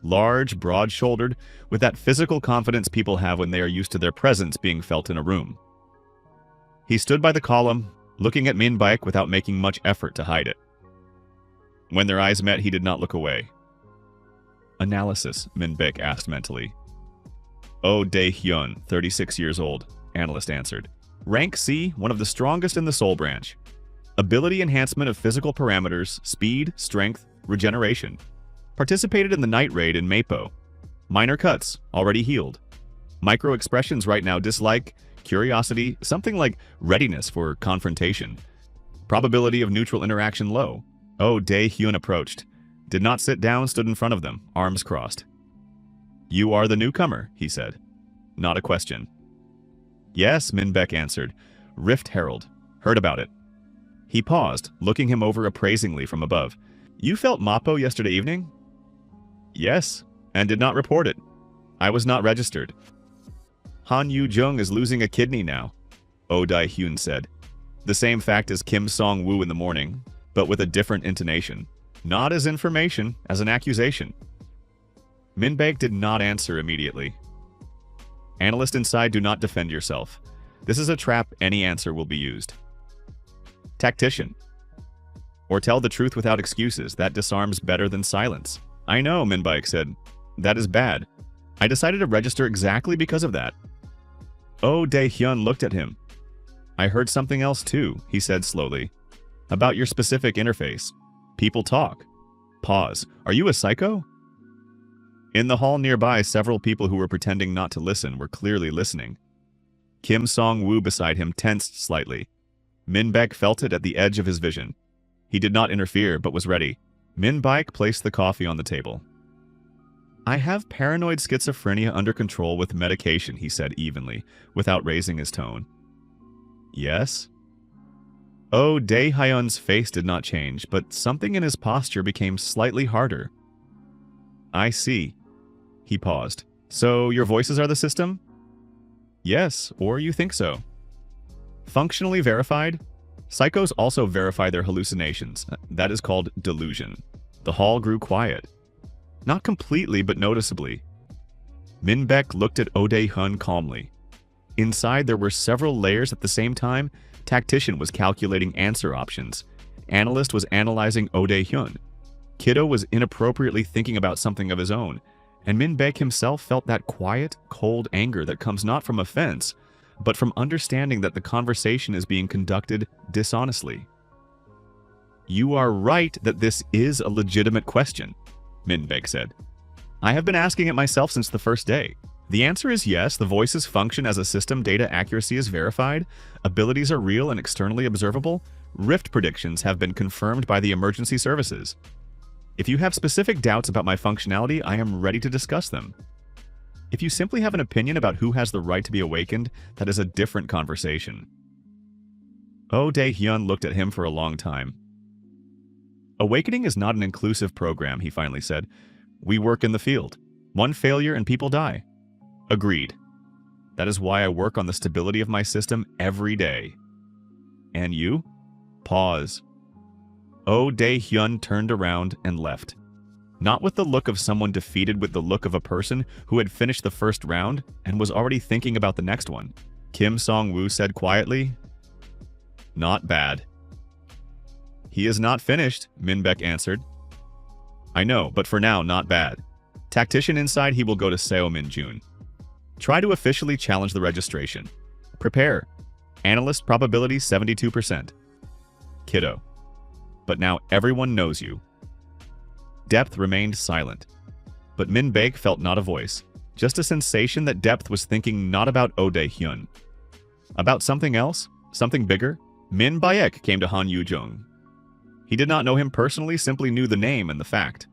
Large, broad-shouldered, with that physical confidence people have when they are used to their presence being felt in a room. He stood by the column, looking at Min Baek without making much effort to hide it. When their eyes met, he did not look away. Analysis, Min Baek asked mentally. Oh Dae-hyun, 36 years old, analyst answered. Rank C, one of the strongest in the Soul branch. Ability enhancement of physical parameters, speed, strength, regeneration. Participated in the night raid in Mapo. Minor cuts, already healed. Micro expressions right now: dislike, curiosity, something like readiness for confrontation. Probability of neutral interaction low. Oh Dae-hyun approached. Did not sit down, stood in front of them, arms crossed. You are the newcomer, he said. Not a question. Yes, Min Baek answered. Rift Herald. Heard about it. He paused, looking him over appraisingly from above. You felt Mapo yesterday evening? Yes, and did not report it. I was not registered. Han Yu-jung is losing a kidney now, Oh Dae-hyun said. The same fact as Kim Song-woo in the morning, but with a different intonation. Not as information, as an accusation. Min Baek did not answer immediately. Analyst inside, do not defend yourself. This is a trap, any answer will be used. Tactician. Or tell the truth without excuses, that disarms better than silence. I know, Min Baek said. That is bad. I decided to register exactly because of that. Oh Dae-hyun looked at him. I heard something else too, he said slowly. About your specific interface. People talk. Pause. Are you a psycho? In the hall nearby, several people who were pretending not to listen were clearly listening. Kim Song-woo beside him tensed slightly. Min Baek felt it at the edge of his vision. He did not interfere, but was ready. Min Baek placed the coffee on the table. I have paranoid schizophrenia under control with medication, he said evenly, without raising his tone. Yes? Oh, Dae-hyun's face did not change, but something in his posture became slightly harder. I see. He paused. So your voices are the system? Yes, or you think so. Functionally verified? Psychos also verify their hallucinations. That is called delusion. The hall grew quiet. Not completely, but noticeably. Min Baek looked at Oh Dae-hyun calmly. Inside, there were several layers at the same time. Tactician was calculating answer options. Analyst was analyzing Oh Dae-hyun. Kiddo was inappropriately thinking about something of his own. And Min Baek himself felt that quiet, cold anger that comes not from offense, but from understanding that the conversation is being conducted dishonestly. You are right that this is a legitimate question, Min Baek said. I have been asking it myself since the first day. The answer is yes, the voices function as a system, data accuracy is verified, abilities are real and externally observable, rift predictions have been confirmed by the emergency services. If you have specific doubts about my functionality, I am ready to discuss them. If you simply have an opinion about who has the right to be awakened, that is a different conversation. Oh Dae-hyun looked at him for a long time. Awakening is not an inclusive program, he finally said. We work in the field. One failure and people die. Agreed. That is why I work on the stability of my system every day. And you? Pause. Oh Dae-hyun turned around and left. Not with the look of someone defeated, with the look of a person who had finished the first round and was already thinking about the next one. Kim Song-woo said quietly, Not bad. He is not finished, Min Baek answered. I know, but for now, not bad. Tactician inside, he will go to Seo Min-jun. Try to officially challenge the registration. Prepare. Analyst probability 72%. Kiddo. But now everyone knows you. Depth remained silent. But Min Baek felt not a voice, just a sensation that Depth was thinking not about Oh Dae-hyun. About something else, something bigger. Min Baek came to Han Yu-jung. He did not know him personally, simply knew the name and the fact.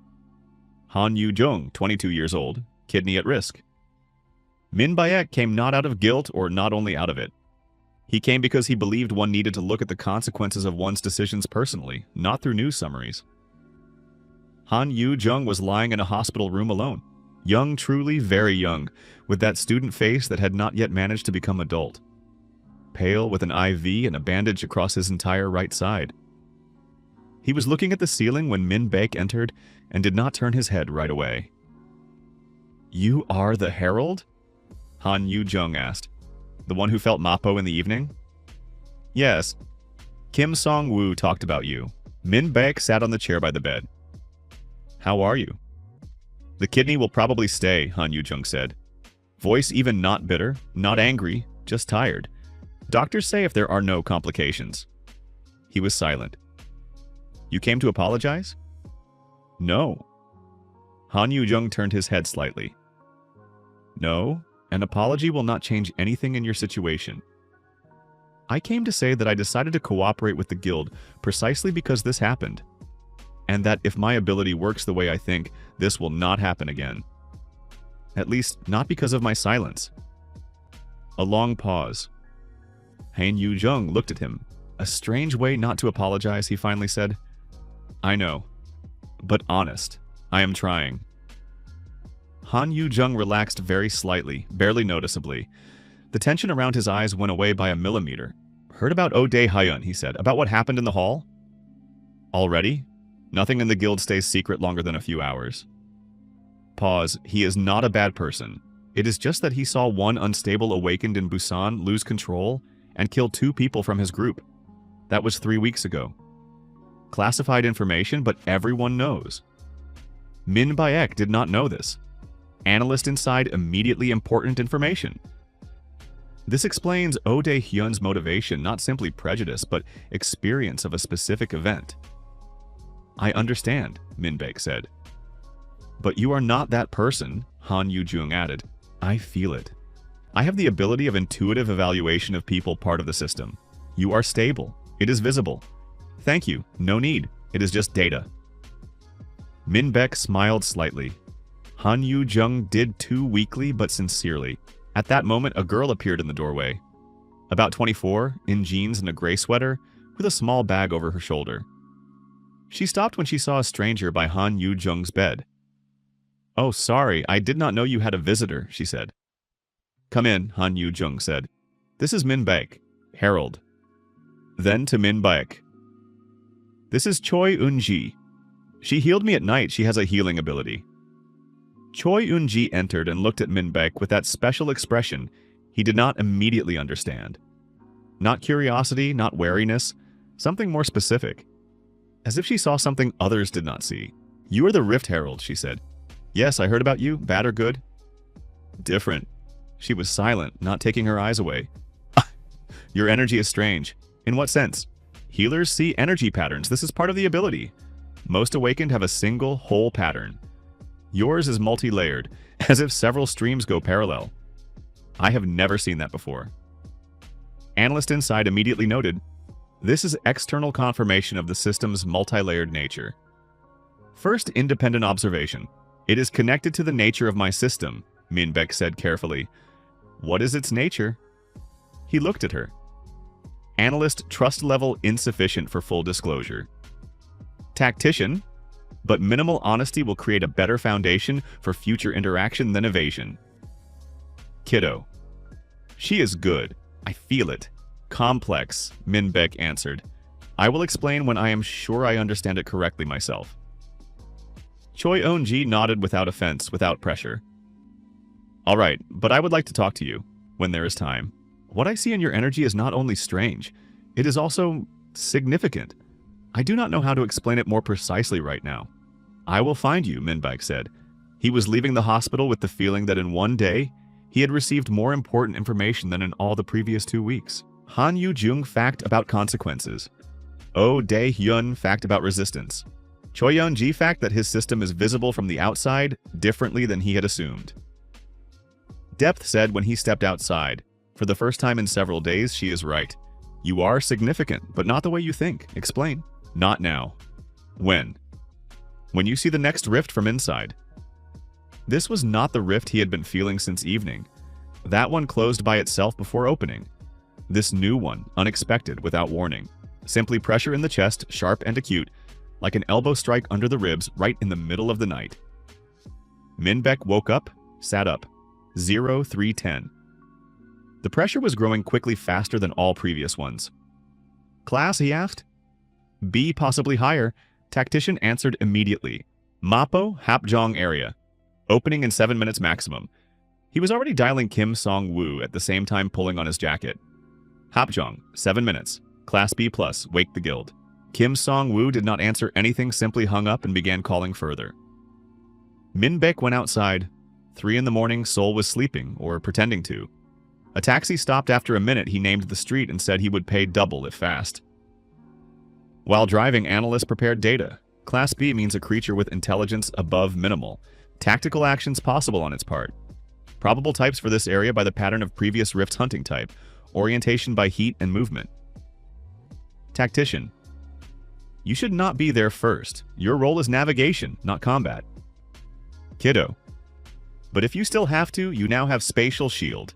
Han Yu-jung, 22 years old, kidney at risk. Min Baek came not out of guilt or not only out of it. He came because he believed one needed to look at the consequences of one's decisions personally, not through news summaries. Han Yu-jung was lying in a hospital room alone. Young, truly very young, with that student face that had not yet managed to become adult. Pale, with an IV and a bandage across his entire right side. He was looking at the ceiling when Min Baek entered and did not turn his head right away. You are the Herald? Han Yu-jung asked. The one who felt Mappo in the evening? Yes. Kim Song-woo talked about you. Min Baek sat on the chair by the bed. How are you? The kidney will probably stay, Han Yu-jung said. Voice even not bitter, not angry, just tired. Doctors say if there are no complications. He was silent. You came to apologize? No. Han Yu-jung turned his head slightly. No, an apology will not change anything in your situation. I came to say that I decided to cooperate with the guild precisely because this happened, and that if my ability works the way I think, this will not happen again. At least, not because of my silence. A long pause. Han Yu-jung looked at him. A strange way not to apologize, he finally said. I know, but honest, I am trying. Han Yu-jung relaxed very slightly, barely noticeably. The tension around his eyes went away by a millimeter. Heard about Oh Dae-hyun, he said. About what happened in the hall? Already? Nothing in the guild stays secret longer than a few hours. Pause. He is not a bad person. It is just that he saw one unstable awakened in Busan lose control and kill 2 people from his group. That was 3 weeks ago. Classified information, but everyone knows. Min Baek did not know this. Analyst inside immediately important information. This explains Oh Dae-hyun's motivation, not simply prejudice, but experience of a specific event. I understand, Min Baek said. But you are not that person, Han Yu-jung added. I feel it. I have the ability of intuitive evaluation of people part of the system. You are stable. It is visible. Thank you. No need. It is just data. Min Baek smiled slightly. Han Yu-jung did too weakly but sincerely. At that moment, a girl appeared in the doorway. About 24, in jeans and a gray sweater, with a small bag over her shoulder. She stopped when she saw a stranger by Han Yu-jung's bed. "Oh, sorry, I did not know you had a visitor," she said. "Come in," Han Yu-jung said. "This is Min Baek, Harold." Then to Min Baek. "This is Choi Eun-ji. She healed me at night. She has a healing ability." Choi Eun-ji entered and looked at Min Baek with that special expression he did not immediately understand. Not curiosity, not wariness, something more specific. As if she saw something others did not see. "You are the Rift Herald," she said. "Yes, I heard about you. Bad or good?" "Different." She was silent, not taking her eyes away. "Your energy is strange." "In what sense?" "Healers see energy patterns. This is part of the ability. Most awakened have a single, whole pattern. Yours is multi-layered, as if several streams go parallel. I have never seen that before." Analyst inside immediately noted, "This is external confirmation of the system's multi-layered nature." "First independent observation. It is connected to the nature of my system," Min Baek said carefully. "What is its nature?" He looked at her. Analyst trust level insufficient for full disclosure. Tactician, but minimal honesty will create a better foundation for future interaction than evasion. Kiddo. She is good. I feel it. Complex, Min Baek answered. I will explain when I am sure I understand it correctly myself. Choi Eun-ji nodded without offense, without pressure. All right, but I would like to talk to you, when there is time. What I see in your energy is not only strange, it is also significant. I do not know how to explain it more precisely right now. I will find you, Min Baek said. He was leaving the hospital with the feeling that in one day, he had received more important information than in all the previous 2 weeks. Han Yu-jung fact about consequences. Oh Dae-hyun fact about resistance. Choi Yeon-ji fact that his system is visible from the outside differently than he had assumed. Depth said when he stepped outside, for the first time in several days, she is right. You are significant, but not the way you think. Explain. Not now. When? When you see the next rift from inside. This was not the rift he had been feeling since evening. That one closed by itself before opening. This new one, unexpected, without warning. Simply pressure in the chest, sharp and acute, like an elbow strike under the ribs right in the middle of the night. Min Baek woke up, sat up. 0310. The pressure was growing quickly faster than all previous ones. Class, he asked. B, possibly higher. Tactician answered immediately. Mapo, Hapjeong area. Opening in 7 minutes maximum. He was already dialing Kim Song-woo at the same time pulling on his jacket. Hapjeong, 7 minutes. Class B+, wake the guild. Kim Song-woo did not answer anything, simply hung up and began calling further. Min Baek went outside. 3 in the morning, Seoul was sleeping, or pretending to. A taxi stopped after a minute. He named the street and said he would pay double if fast. While driving, analysts prepared data. Class B means a creature with intelligence above minimal. Tactical actions possible on its part. Probable types for this area by the pattern of previous Rift's hunting type. Orientation by heat and movement. Tactician. You should not be there first. Your role is navigation, not combat. Kiddo. But if you still have to, you now have spatial shield.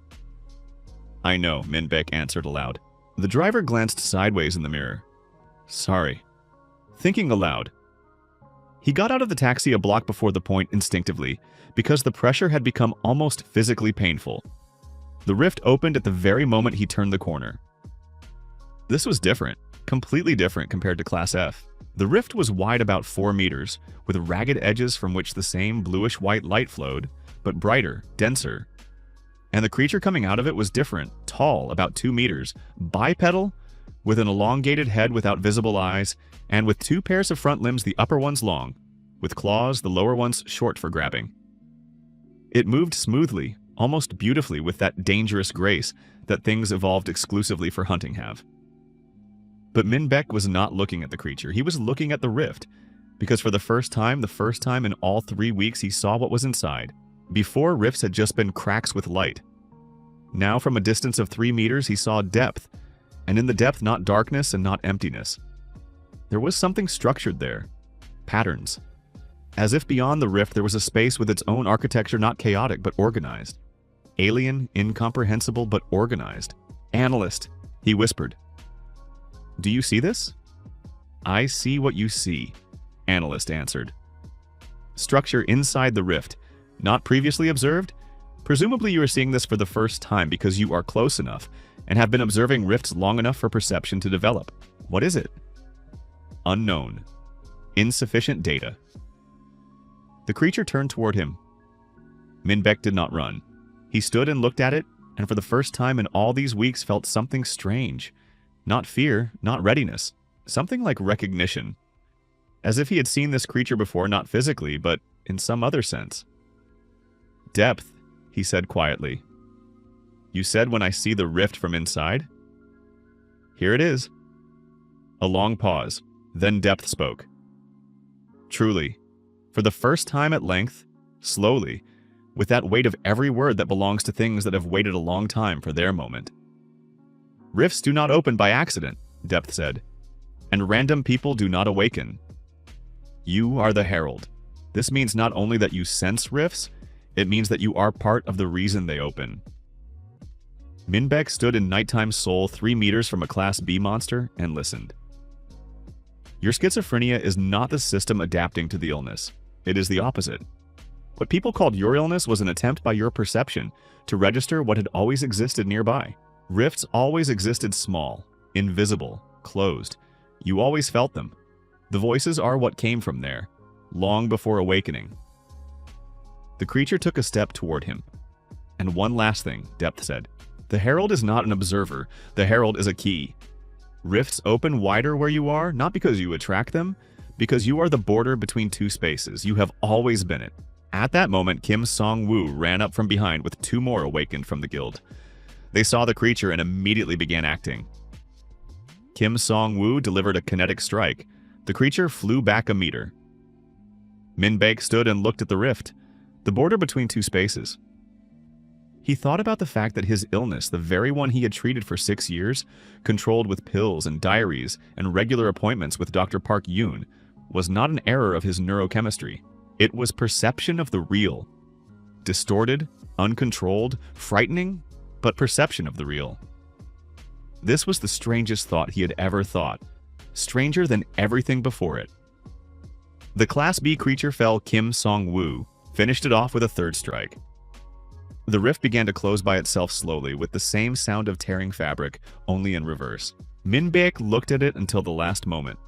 I know, Min Baek answered aloud. The driver glanced sideways in the mirror. Sorry. Thinking aloud. He got out of the taxi a block before the point instinctively, because the pressure had become almost physically painful. The rift opened at the very moment he turned the corner. This was different, completely different compared to Class F. The rift was wide about 4 meters, with ragged edges from which the same bluish-white light flowed, but brighter, denser. And the creature coming out of it was different, tall, about 2 meters, bipedal, with an elongated head without visible eyes, and with 2 pairs of front limbs, the upper ones long, with claws, the lower ones short for grabbing. It moved smoothly, almost beautifully, with that dangerous grace that things evolved exclusively for hunting have. But Min Baek was not looking at the creature, he was looking at the rift, because for the first time in all 3 weeks, he saw what was inside. Before, rifts had just been cracks with light. Now, from a distance of 3 meters, he saw depth, and in the depth, not darkness and not emptiness. There was something structured there. Patterns. As if beyond the rift there was a space with its own architecture, not chaotic but organized. Alien, incomprehensible but organized. Analyst, he whispered. Do you see this? I see what you see, Analyst answered. Structure inside the rift, not previously observed? Presumably you are seeing this for the first time because you are close enough and have been observing rifts long enough for perception to develop. What is it? Unknown. Insufficient data. The creature turned toward him. Minbek did not run. He stood and looked at it, and for the first time in all these weeks felt something strange. Not fear, not readiness. Something like recognition. As if he had seen this creature before, not physically, but in some other sense. Depth, he said quietly. You said when I see the rift from inside? Here it is. A long pause. Then Depth spoke. Truly, for the first time at length, slowly, with that weight of every word that belongs to things that have waited a long time for their moment. Rifts do not open by accident, Depth said, and random people do not awaken. You are the herald. This means not only that you sense rifts, it means that you are part of the reason they open. Minbek stood in nighttime Seoul 3 meters from a Class B monster and listened. Your schizophrenia is not the system adapting to the illness. It is the opposite. What people called your illness was an attempt by your perception to register what had always existed nearby. Rifts always existed small, invisible, closed. You always felt them. The voices are what came from there, long before awakening. The creature took a step toward him. And one last thing, Depth said. The herald is not an observer. The herald is a key. Rifts open wider where you are, not because you attract them, because you are the border between two spaces. You have always been it. At that moment, Kim Song-woo ran up from behind with 2 more awakened from the guild. They saw the creature and immediately began acting. Kim Song-woo delivered a kinetic strike. The creature flew back a meter. Minbek stood and looked at the rift, the border between 2 spaces. He thought about the fact that his illness, the very one he had treated for 6 years, controlled with pills and diaries and regular appointments with Dr. Park Yoon, was not an error of his neurochemistry. It was perception of the real. Distorted, uncontrolled, frightening, but perception of the real. This was the strangest thought he had ever thought. Stranger than everything before it. The Class B creature fell Kim Song-woo, finished it off with a 3rd strike. The rift began to close by itself slowly, with the same sound of tearing fabric, only in reverse. Minbek looked at it until the last moment.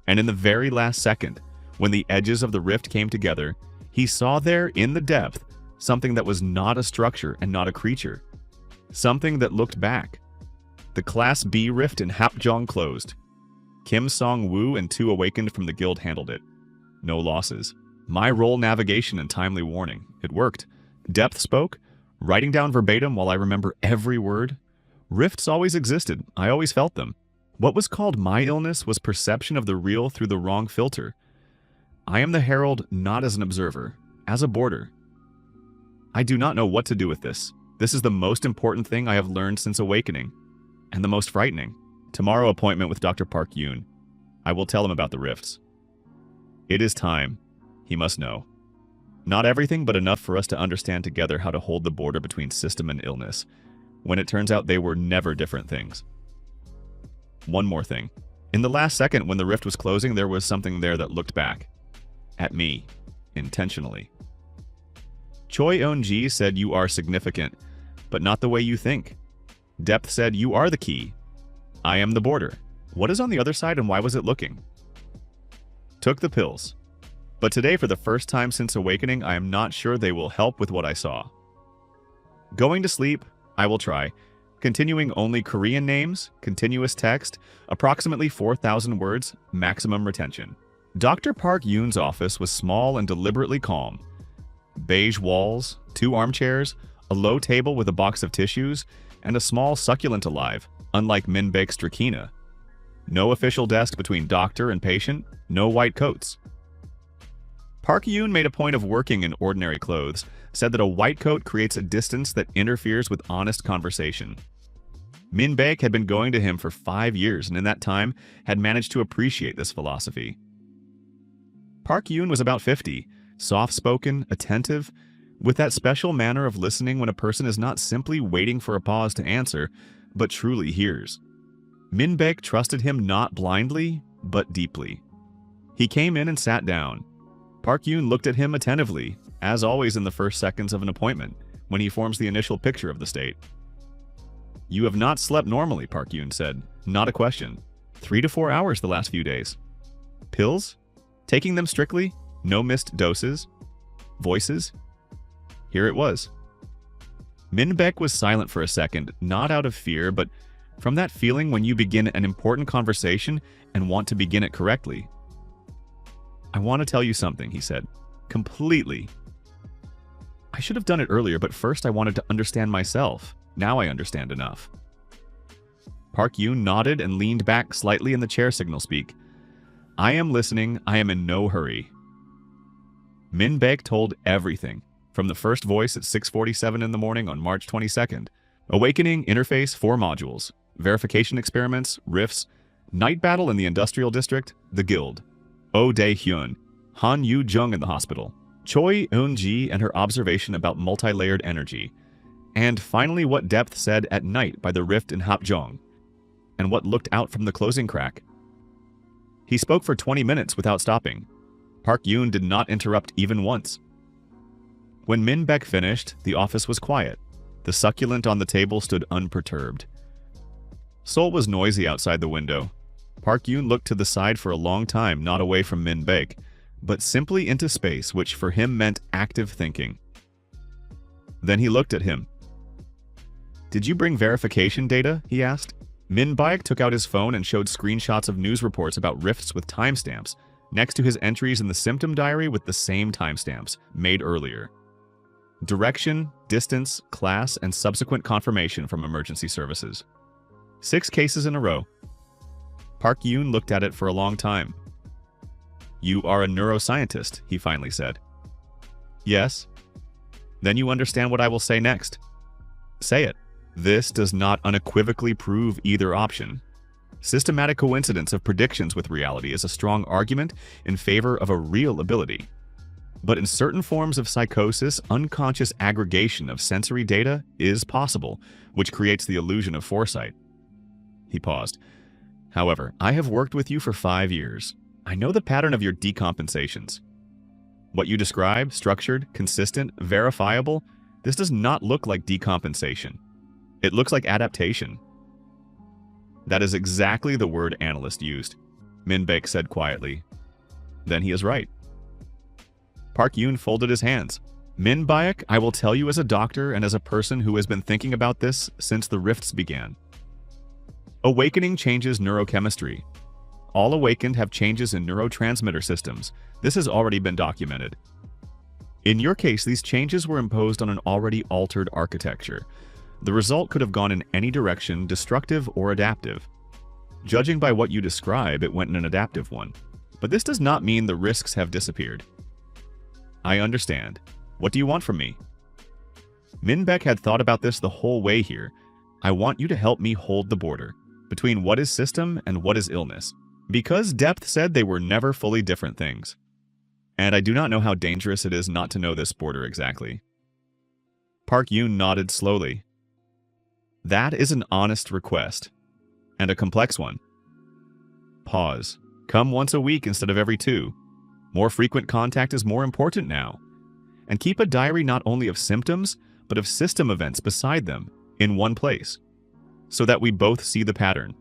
And in the very last second, when the edges of the rift came together, he saw there, in the depth, something that was not a structure and not a creature. Something that looked back. The Class B rift in Hapjeong closed. Kim Song-woo and 2 awakened from the guild handled it. No losses. My role navigation and timely warning. It worked. Depth spoke, writing down verbatim while I remember every word. Rifts always existed. I always felt them. What was called my illness was perception of the real through the wrong filter. I am the herald not as an observer, as a border. I do not know what to do with this. This is the most important thing I have learned since awakening, and the most frightening. Tomorrow appointment with Dr. Park Yoon. I will tell him about the rifts. It is time. He must know. Not everything, but enough for us to understand together how to hold the border between system and illness, when it turns out they were never different things. One more thing. In the last second when the rift was closing, there was something there that looked back. At me. Intentionally. Choi Eun-ji said you are significant, but not the way you think. Depth said you are the key. I am the border. What is on the other side and why was it looking? Took the pills. But today, for the first time since awakening, I am not sure they will help with what I saw. Going to sleep, I will try. Continuing only Korean names, continuous text, approximately 4,000 words, maximum retention. Dr. Park Yoon's office was small and deliberately calm. Beige walls, 2 armchairs, a low table with a box of tissues, and a small succulent alive, unlike Minbek's Drakina. No official desk between doctor and patient, no white coats. Park Yoon made a point of working in ordinary clothes, said that a white coat creates a distance that interferes with honest conversation. Minbek had been going to him for 5 years and in that time had managed to appreciate this philosophy. Park Yoon was about 50, soft-spoken, attentive, with that special manner of listening when a person is not simply waiting for a pause to answer, but truly hears. Min Baek trusted him not blindly, but deeply. He came in and sat down. Park Yoon looked at him attentively, as always in the first seconds of an appointment, when he forms the initial picture of the state. "You have not slept normally," Park Yoon said. "Not a question. 3 to 4 hours the last few days. Pills? Taking them strictly? No missed doses? Voices?" Here it was. Min Baek was silent for a second, not out of fear, but from that feeling when you begin an important conversation and want to begin it correctly. "I want to tell you something," he said. "Completely. I should have done it earlier, but first I wanted to understand myself. Now I understand enough." Park Yoon nodded and leaned back slightly in the chair signal speak. "I am listening. I am in no hurry." Min Baek told everything, from the first voice at 6:47 in the morning on March 22nd. Awakening, interface, 4 modules. Verification experiments, rifts, night battle in the industrial district, the guild. Oh Dae-hyun, Han Yu-jung in the hospital. Choi Eun-ji and her observation about multi-layered energy. And finally what Depth said at night by the rift in Hapjeong. And what looked out from the closing crack. He spoke for 20 minutes without stopping. Park Yoon did not interrupt even once. When Min Baek finished, the office was quiet. The succulent on the table stood unperturbed. Seoul was noisy outside the window. Park Yoon looked to the side for a long time, not away from Min Baek, but simply into space, which for him meant active thinking. Then he looked at him. "Did you bring verification data?" he asked. Min Baek took out his phone and showed screenshots of news reports about rifts with timestamps, next to his entries in the symptom diary with the same timestamps, made earlier. Direction, distance, class, and subsequent confirmation from emergency services. 6 cases in a row. Park Yoon looked at it for a long time. "You are a neuroscientist," he finally said. "Yes." "Then you understand what I will say next." "Say it." "This does not unequivocally prove either option. Systematic coincidence of predictions with reality is a strong argument in favor of a real ability. But in certain forms of psychosis, unconscious aggregation of sensory data is possible, which creates the illusion of foresight." He paused. "However, I have worked with you for 5 years. I know the pattern of your decompensations. What you describe, structured, consistent, verifiable, this does not look like decompensation. It looks like adaptation." "That is exactly the word analyst used," Min Baek said quietly. "Then he is right." Park Yoon folded his hands. "Min Baek, I will tell you as a doctor and as a person who has been thinking about this since the rifts began. Awakening changes neurochemistry. All awakened have changes in neurotransmitter systems. This has already been documented. In your case, these changes were imposed on an already altered architecture. The result could have gone in any direction, destructive or adaptive. Judging by what you describe, it went in an adaptive one. But this does not mean the risks have disappeared." "I understand. What do you want from me?" Min Baek had thought about this the whole way here. "I want you to help me hold the border between what is system and what is illness. Because Depth said they were never fully different things. And I do not know how dangerous it is not to know this border exactly." Park Yoon nodded slowly. "That is an honest request. And a complex one." Pause. "Come once a week instead of every 2. More frequent contact is more important now. And keep a diary not only of symptoms, but of system events beside them, in one place, so that we both see the pattern."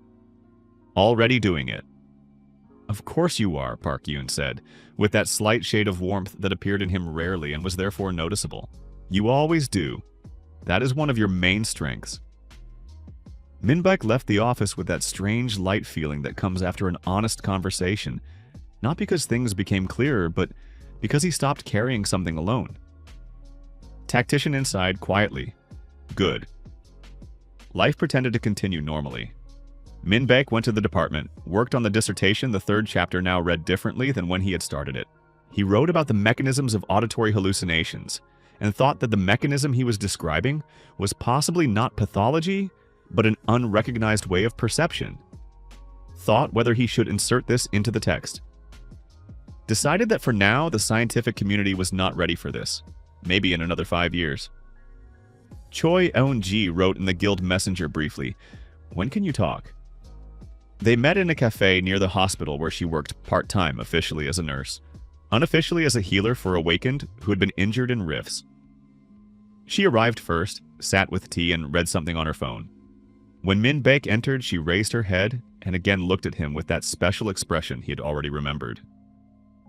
"Already doing it." "Of course you are," Park Yoon said, with that slight shade of warmth that appeared in him rarely and was therefore noticeable. "You always do. That is one of your main strengths." Min Baek left the office with that strange light feeling that comes after an honest conversation, not because things became clearer, but because he stopped carrying something alone. Tactician inside quietly. Good. Life pretended to continue normally. Min Baek went to the department, worked on the dissertation, the 3rd chapter now read differently than when he had started it. He wrote about the mechanisms of auditory hallucinations, and thought that the mechanism he was describing was possibly not pathology, but an unrecognized way of perception. Thought whether he should insert this into the text. decided that for now the scientific community was not ready for this. Maybe in another 5 years. Choi Eun-ji wrote in the Guild Messenger briefly, "When can you talk?" They met in a cafe near the hospital where she worked part-time officially as a nurse, unofficially as a healer for Awakened who had been injured in rifts. She arrived first, sat with tea, and read something on her phone. When Min Baek entered, she raised her head and again looked at him with that special expression he had already remembered.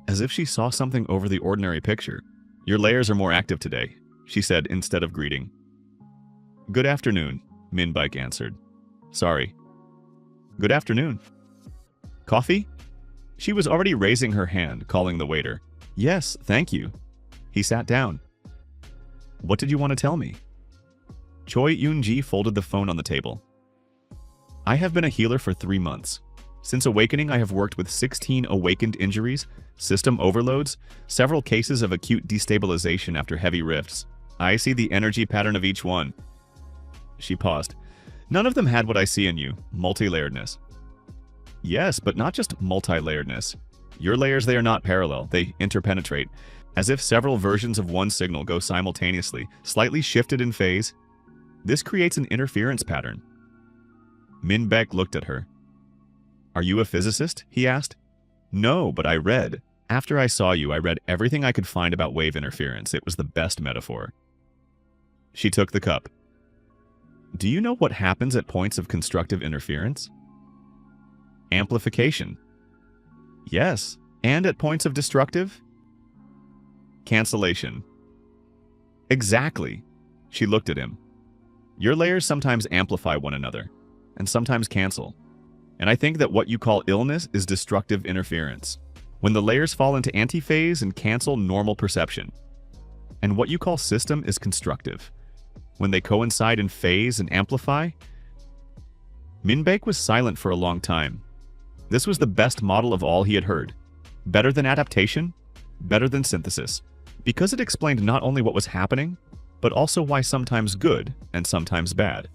As if she saw something over the ordinary picture. "Your layers are more active today," she said instead of greeting. "Good afternoon," Min Baek answered. "Sorry." "Good afternoon." "Coffee?" She was already raising her hand, calling the waiter. "Yes, thank you." He sat down. "What did you want to tell me?" Choi Eun-ji folded the phone on the table. "I have been a healer for 3 months. Since awakening, I have worked with 16 awakened injuries, system overloads, several cases of acute destabilization after heavy rifts. I see the energy pattern of each one." She paused. "None of them had what I see in you, multi-layeredness." "Yes, but not just multi-layeredness. Your layers, they are not parallel, they interpenetrate, as if several versions of one signal go simultaneously, slightly shifted in phase. This creates an interference pattern." Min Baek looked at her. "Are you a physicist?" he asked. "No, but I read. After I saw you, I read everything I could find about wave interference. It was the best metaphor." She took the cup. "Do you know what happens at points of constructive interference?" "Amplification." "Yes, and at points of destructive?" "Cancellation." "Exactly." She looked at him. "Your layers sometimes amplify one another, and sometimes cancel. And I think that what you call illness is destructive interference, when the layers fall into antiphase and cancel normal perception. And what you call system is constructive, when they coincide in phase and amplify." Min Baek was silent for a long time. This was the best model of all he had heard. Better than adaptation, better than synthesis, because it explained not only what was happening, but also why sometimes good and sometimes bad.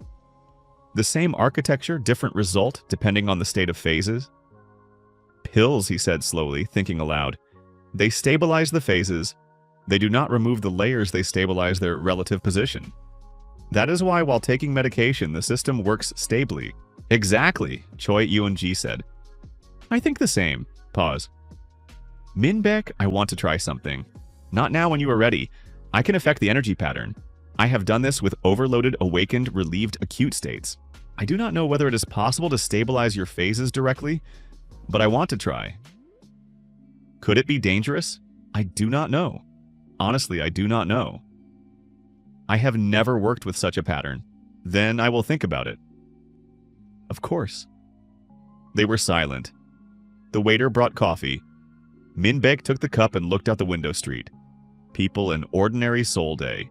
The same architecture, different result, depending on the state of phases. "Pills," he said slowly, thinking aloud. "They stabilize the phases. They do not remove the layers, they stabilize their relative position. That is why while taking medication, the system works stably." "Exactly," Choi Eun-ji said. "I think the same." Pause. "Min Baek, I want to try something. Not now when you are ready. I can affect the energy pattern. I have done this with overloaded, awakened, relieved acute states. I do not know whether it is possible to stabilize your phases directly, but I want to try." "Could it be dangerous?" "I do not know. Honestly, I do not know." "I have never worked with such a pattern." "Then I will think about it." "Of course." They were silent. The waiter brought coffee. Min Baek took the cup and looked out the window street. People an ordinary Seoul day.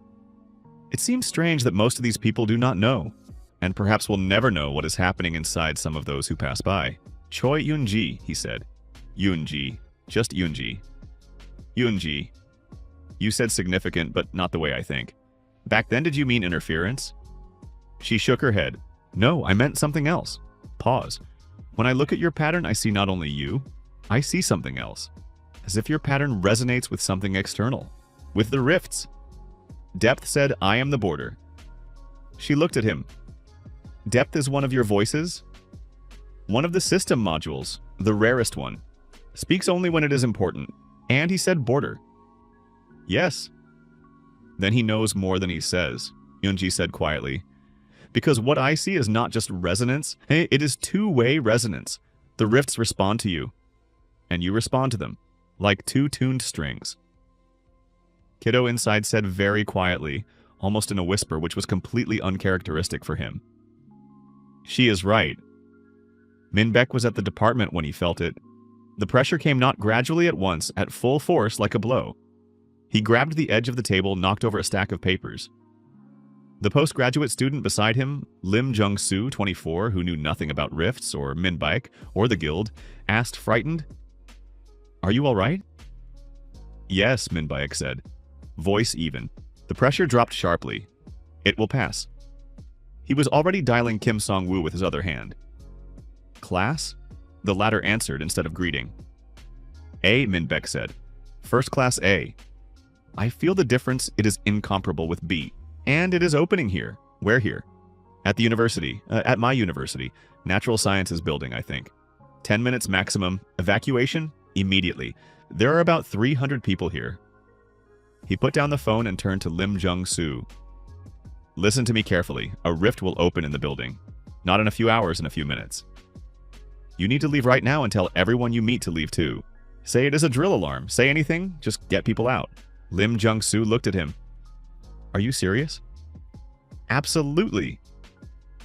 It seems strange that most of these people do not know, and perhaps will never know what is happening inside some of those who pass by. "Choi Eun-ji," he said. "Eun-ji. Just Eun-ji." "Eun-ji. You said significant, but not the way I think. Back then, did you mean interference?" She shook her head. "No, I meant something else." Pause. "When I look at your pattern, I see not only you, I see something else. As if your pattern resonates with something external. With the rifts." Depth said, "I am the border." She looked at him. "Depth is one of your voices?" "One of the system modules, the rarest one. Speaks only when it is important." And he said border. "Yes." "Then he knows more than he says," Eun-ji said quietly. "Because what I see is not just resonance, it is two-way resonance. The rifts respond to you, and you respond to them, like two tuned strings." Kiddo inside said very quietly, almost in a whisper which was completely uncharacteristic for him. "She is right." Min Baek was at the department when he felt it. The pressure came not gradually at once, at full force like a blow. He grabbed the edge of the table, knocked over a stack of papers. The postgraduate student beside him, Lim Jung-soo, 24, who knew nothing about rifts or Min Baek or the guild, asked, frightened, "Are you all right?" "Yes," Min Baek said. Voice even. The pressure dropped sharply. "It will pass." He was already dialing Kim Song-woo with his other hand. "Class?" The latter answered instead of greeting. A, Minbeck said. First class A. I feel the difference. It is incomparable with B. And it is opening here. Where here? At the university. At my university. Natural Sciences building, I think. 10 minutes maximum. Evacuation? Immediately. There are about 300 people here. He put down the phone and turned to Lim Jung-soo. Listen to me carefully. A rift will open in the building. Not in a few hours, in a few minutes. You need to leave right now and tell everyone you meet to leave too. Say it is a drill alarm. Say anything, just get people out. Lim Jung-soo looked at him. Are you serious? Absolutely.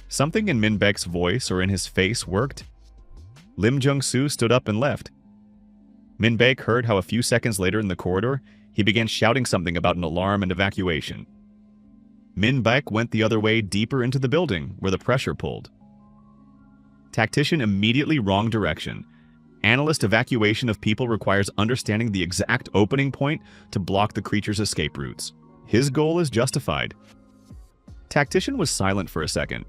Something in Minbeck's voice or in his face worked. Lim Jung-soo stood up and left. Minbeck heard how a few seconds later in the corridor, he began shouting something about an alarm and evacuation. Minbeck went the other way deeper into the building, where the pressure pulled. Tactician immediately wrong direction. Analyst evacuation of people requires understanding the exact opening point to block the creature's escape routes. His goal is justified. Tactician was silent for a second.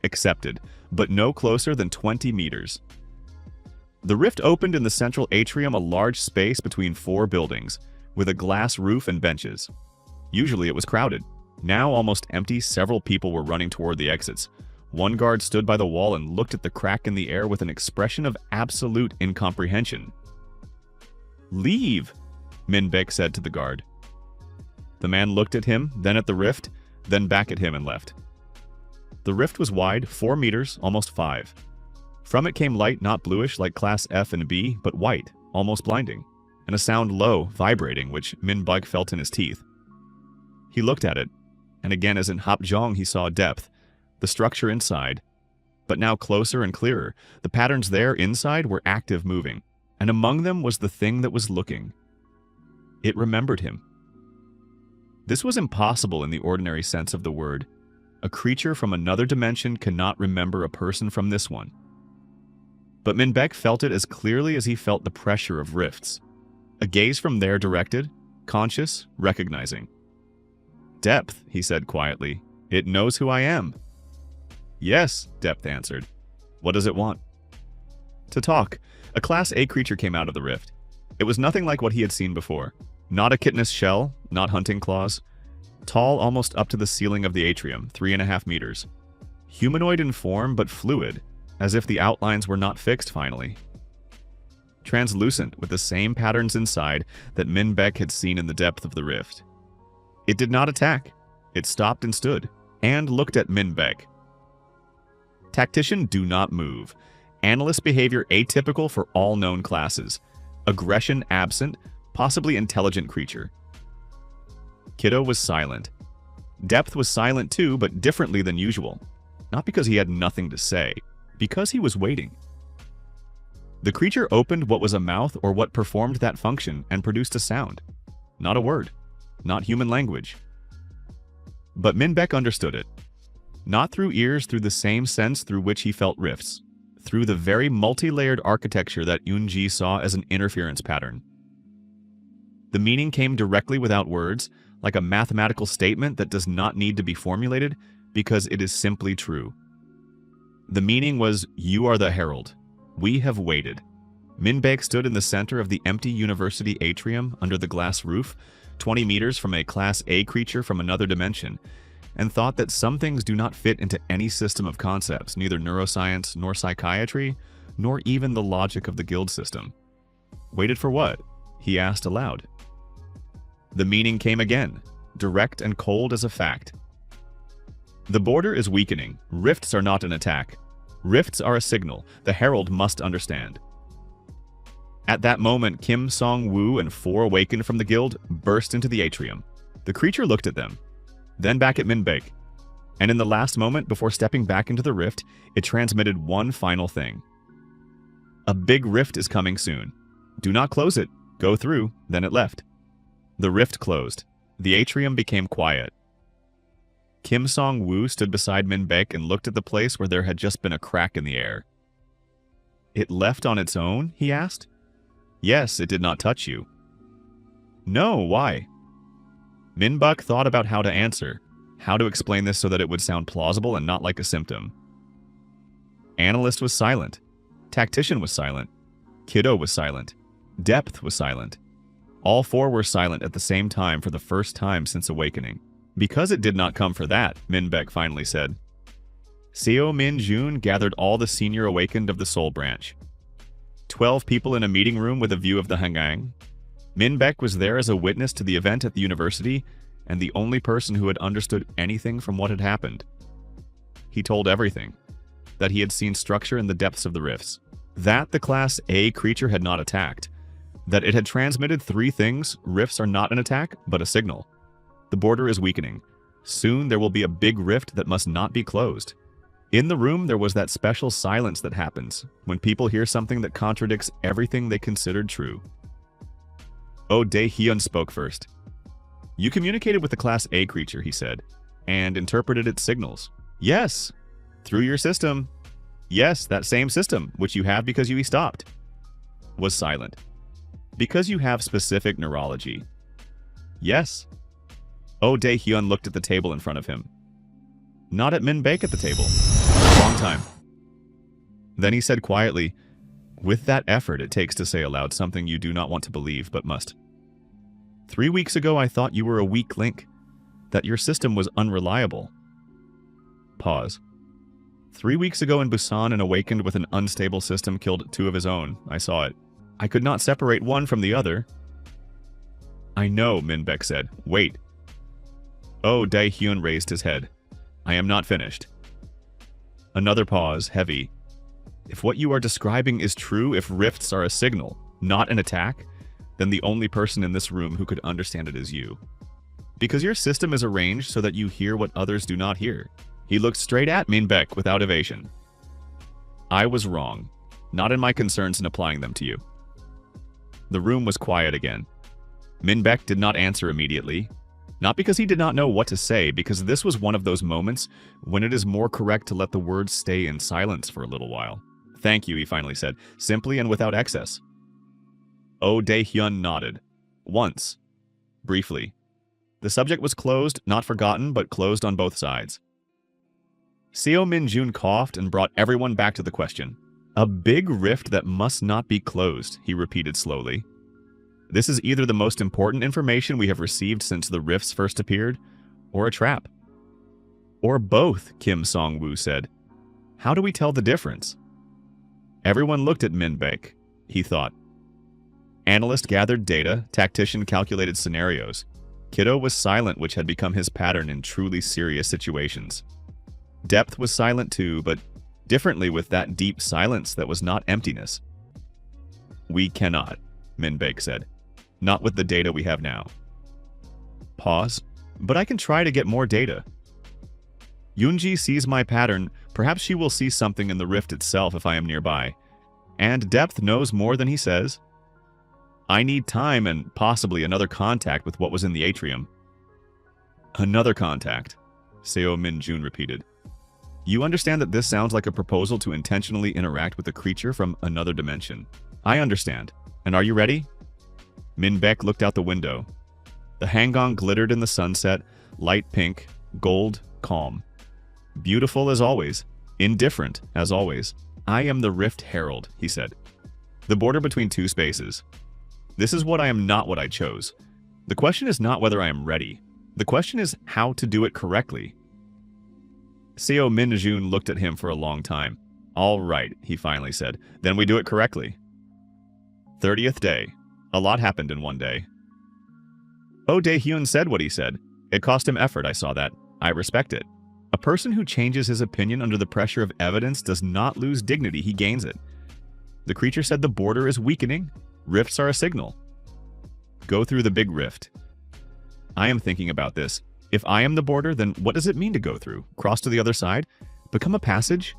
Accepted, but no closer than 20 meters. The rift opened in the central atrium, a large space between 4 buildings, with a glass roof and benches. Usually it was crowded. Now almost empty, several people were running toward the exits. One guard stood by the wall and looked at the crack in the air with an expression of absolute incomprehension. Leave, Minbeck said to the guard. The man looked at him, then at the rift, then back at him and left. The rift was wide, 4 meters, almost 5. From it came light, not bluish like class F and B, but white, almost blinding, and a sound low, vibrating, which Minbeck felt in his teeth. He looked at it, and again as in Hapjeong he saw depth, the structure inside, but now closer and clearer. The patterns there inside were active, moving, and among them was the thing that was looking. It remembered him. This was impossible in the ordinary sense of the word. A creature from another dimension cannot remember a person from this one. But Minbeck felt it as clearly as he felt the pressure of rifts. A gaze from there directed, conscious, recognizing. Depth, he said quietly. It knows who I am. Yes, Depth answered. What does it want? To talk. A Class A creature came out of the rift. It was nothing like what he had seen before. Not a chitinous shell, not hunting claws. Tall almost up to the ceiling of the atrium, 3.5 meters. Humanoid in form, but fluid, as if the outlines were not fixed finally. Translucent, with the same patterns inside that Minbeck had seen in the depth of the rift. It did not attack. It stopped and stood, and looked at Minbeck. Tactician, do not move. Analyst behavior atypical for all known classes. Aggression absent, possibly intelligent creature. Kiddo was silent. Depth was silent too, but differently than usual. Not because he had nothing to say, because he was waiting. The creature opened what was a mouth or what performed that function and produced a sound. Not a word. Not human language. But Minbeck understood it. Not through ears, through the same sense through which he felt rifts. Through the very multi-layered architecture that Yoonji saw as an interference pattern. The meaning came directly without words, like a mathematical statement that does not need to be formulated because it is simply true. The meaning was, you are the herald. We have waited. Minbeck stood in the center of the empty university atrium under the glass roof, 20 meters from a Class A creature from another dimension, and thought that some things do not fit into any system of concepts, neither neuroscience nor psychiatry, nor even the logic of the guild system. Waited for what? He asked aloud. The meaning came again, direct and cold as a fact. The border is weakening. Rifts are not an attack. Rifts are a signal. The herald must understand. At that moment, Kim Song-woo and 4 awakened from the guild burst into the atrium. The creature looked at them, then back at Minbeck, and in the last moment before stepping back into the rift, it transmitted one final thing. A big rift is coming soon. Do not close it. Go through. Then it left. The rift closed. The atrium became quiet. Kim Song-woo stood beside Minbeck and looked at the place where there had just been a crack in the air. It left on its own? He asked. Yes, it did not touch you. No, why? Minbeck thought about how to answer, how to explain this so that it would sound plausible and not like a symptom. Analyst was silent. Tactician was silent. Kiddo was silent. Depth was silent. All four were silent at the same time for the first time since awakening. Because it did not come for that, Minbek finally said. Seo Min Jun gathered all the senior awakened of the Soul Branch. 12 people in a meeting room with a view of the Hangang. Minbek was there as a witness to the event at the university and the only person who had understood anything from what had happened. He told everything. That he had seen structure in the depths of the rifts. That the Class A creature had not attacked. That it had transmitted 3 things: rifts are not an attack, but a signal. The border is weakening. Soon there will be a big rift that must not be closed. In the room there was that special silence that happens when people hear something that contradicts everything they considered true. Oh Dae-hyun spoke first. You communicated with the Class A creature, he said, and interpreted its signals. Yes, through your system. Yes, that same system, which you have because you stopped. Was silent. Because you have specific neurology. Yes. Oh Dae-hyun looked at the table in front of him. Not at Minbek at the table. Long time. Then he said quietly, with that effort it takes to say aloud something you do not want to believe but must. 3 weeks ago I thought you were a weak link, that your system was unreliable. Pause. 3 weeks ago in Busan, an awakened with an unstable system killed 2 of his own. I saw it. I could not separate one from the other. I know, Minbek said. Wait. Oh, Dae-hyun raised his head. I am not finished. Another pause, heavy. If what you are describing is true, if rifts are a signal, not an attack, then the only person in this room who could understand it is you. Because your system is arranged so that you hear what others do not hear. He looked straight at Minbek without evasion. I was wrong, not in my concerns in applying them to you. The room was quiet again. Minbek did not answer immediately. Not because he did not know what to say, because this was one of those moments when it is more correct to let the words stay in silence for a little while. Thank you, he finally said, simply and without excess. Oh Dae-hyun nodded. Once. Briefly. The subject was closed, not forgotten, but closed on both sides. Seo Min Jun coughed and brought everyone back to the question. A big rift that must not be closed, he repeated slowly. This is either the most important information we have received since the rifts first appeared, or a trap. Or both, Kim Song-woo said. How do we tell the difference? Everyone looked at Minbek, he thought. Analyst gathered data, tactician calculated scenarios. Kiddo was silent, which had become his pattern in truly serious situations. Depth was silent too, but differently, with that deep silence that was not emptiness. We cannot, Minbek said. Not with the data we have now. Pause. But I can try to get more data. Yoonji sees my pattern. Perhaps she will see something in the rift itself if I am nearby. And Depth knows more than he says. I need time and possibly another contact with what was in the atrium. Another contact, Seo Min Jun repeated. You understand that this sounds like a proposal to intentionally interact with a creature from another dimension. I understand. And are you ready? Minbek looked out the window. The Hangang glittered in the sunset, light pink, gold, calm. Beautiful as always, indifferent as always. I am the Rift Herald, he said. The border between 2 spaces. This is what I am, not what I chose. The question is not whether I am ready. The question is how to do it correctly. Seo Min Jun looked at him for a long time. All right, he finally said. Then we do it correctly. 30th day. A lot happened in one day. Oh Dae-hyun said what he said. It cost him effort, I saw that. I respect it. A person who changes his opinion under the pressure of evidence does not lose dignity, he gains it. The creature said the border is weakening. Rifts are a signal. Go through the big rift. I am thinking about this. If I am the border, then what does it mean to go through? Cross to the other side? Become a passage?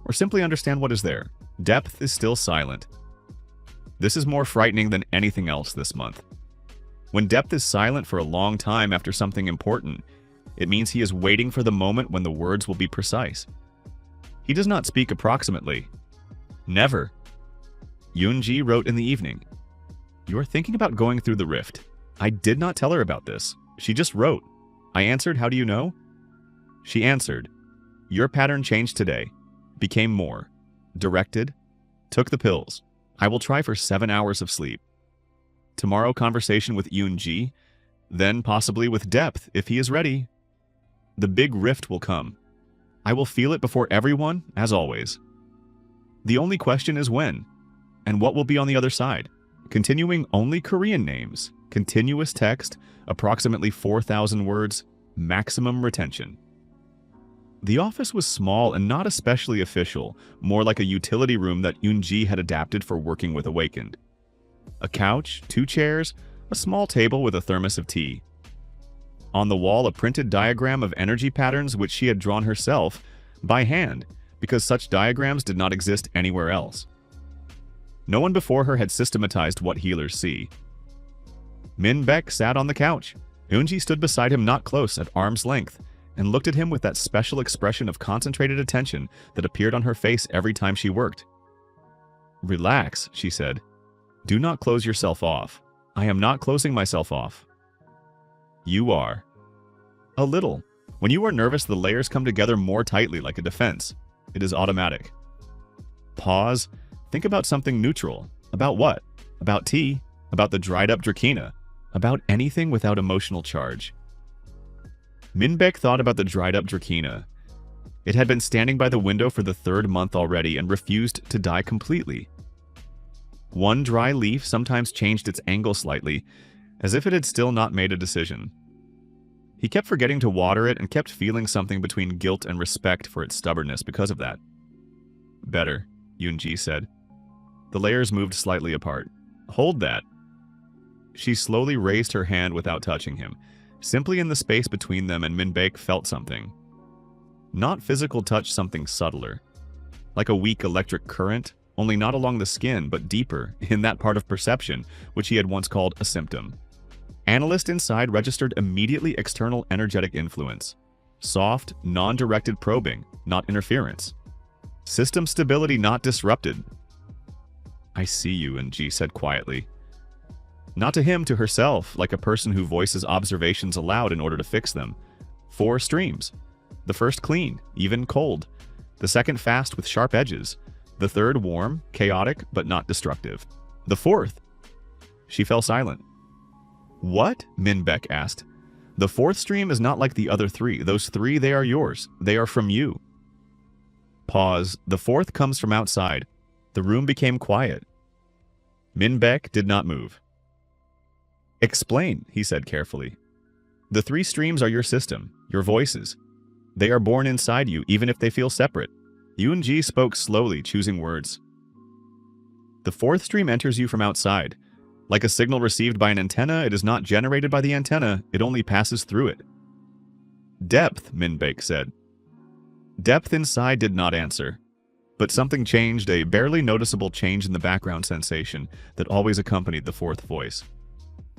Or simply understand what is there? Depth is still silent. This is more frightening than anything else this month. When Depth is silent for a long time after something important, it means he is waiting for the moment when the words will be precise. He does not speak approximately. Never. Yoonji wrote in the evening. You are thinking about going through the rift. I did not tell her about this. She just wrote. I answered, how do you know? She answered, your pattern changed today. Became more. Directed. Took the pills. I will try for 7 hours of sleep. tomorrow conversation with Yoon-ji, then possibly with Depth if he is ready. The big rift will come. I will feel it before everyone, as always. The only question is when, and what will be on the other side. Continuing only Korean names, continuous text, approximately 4,000 words, maximum retention. The office was small and not especially official, more like a utility room that Yoon-ji had adapted for working with Awakened. A couch, 2 chairs, a small table with a thermos of tea. On the wall, a printed diagram of energy patterns which she had drawn herself by hand, because such diagrams did not exist anywhere else. No one before her had systematized what healers see. Min Baek sat on the couch. Yoon-ji stood beside him, not close, at arm's length, and looked at him with that special expression of concentrated attention that appeared on her face every time she worked. "Relax," she said. "Do not close yourself off. I am not closing myself off." "You are." "A little. When you are nervous, the layers come together more tightly like a defense. It is automatic." Pause. Think about something neutral. About what? About tea? About the dried-up Drakina? About anything without emotional charge. Min Baek thought about the dried-up Drakina. It had been standing by the window for the 3rd month already and refused to die completely. One dry leaf sometimes changed its angle slightly, as if it had still not made a decision. He kept forgetting to water it and kept feeling something between guilt and respect for its stubbornness because of that. "Better," Yoon-ji said. The layers moved slightly apart. "Hold that." She slowly raised her hand without touching him. Simply in the space between them, and Min Baek felt something. Not physical touch, something subtler. Like a weak electric current, only not along the skin, but deeper, in that part of perception, which he had once called a symptom. Analyst inside registered immediately external energetic influence. Soft, non-directed probing, not interference. System stability not disrupted. "I see you," Yoon-ji said quietly. Not to him, to herself, like a person who voices observations aloud in order to fix them. 4 streams. The first clean, even cold. The second fast with sharp edges. The third warm, chaotic, but not destructive. The fourth. She fell silent. "What?" Min Baek asked. "The 4th stream is not like the other 3. Those 3, they are yours. They are from you." Pause. "The 4th comes from outside." The room became quiet. Min Baek did not move. "Explain," he said carefully. "The 3 streams are your system, your voices. They are born inside you, even if they feel separate." Yoon-ji spoke slowly, choosing words. "The 4th stream enters you from outside. Like a signal received by an antenna, it is not generated by the antenna, it only passes through it." "Depth," Min Baek said. Depth inside did not answer. But something changed, a barely noticeable change in the background sensation that always accompanied the 4th voice.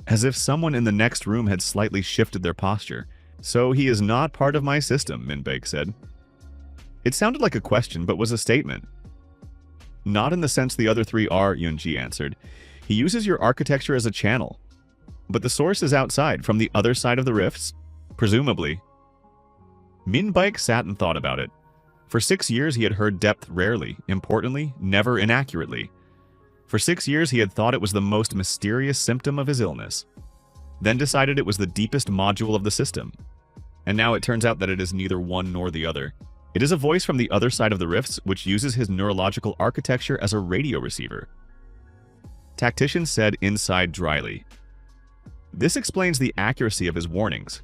As if someone in the next room had slightly shifted their posture. "So he is not part of my system," Min Baek said. It sounded like a question, but was a statement. "Not in the sense the other 3 are," Yoon-ji answered. "He uses your architecture as a channel. But the source is outside, from the other side of the rifts, presumably." Min Baek sat and thought about it. For 6 years he had heard depth rarely, importantly, never inaccurately. For 6 years he had thought it was the most mysterious symptom of his illness. Then decided it was the deepest module of the system. And now it turns out that it is neither one nor the other. It is a voice from the other side of the rifts which uses his neurological architecture as a radio receiver. Tactician said inside dryly. This explains the accuracy of his warnings,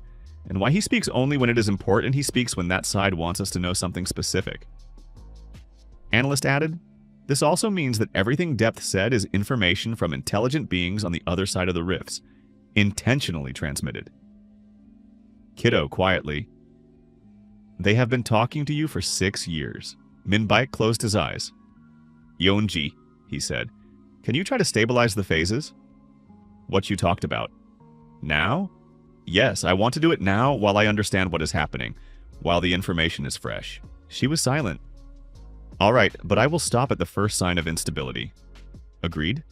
and why he speaks only when it is important. He speaks when that side wants us to know something specific. Analyst added, this also means that everything Depth said is information from intelligent beings on the other side of the rifts, intentionally transmitted. Kiddo quietly. They have been talking to you for 6 years. Min Baek closed his eyes. Yoon-ji, he said, can you try to stabilize the phases? What you talked about. Now? Yes, I want to do it now while I understand what is happening, while the information is fresh. She was silent. All right, but I will stop at the first sign of instability. Agreed?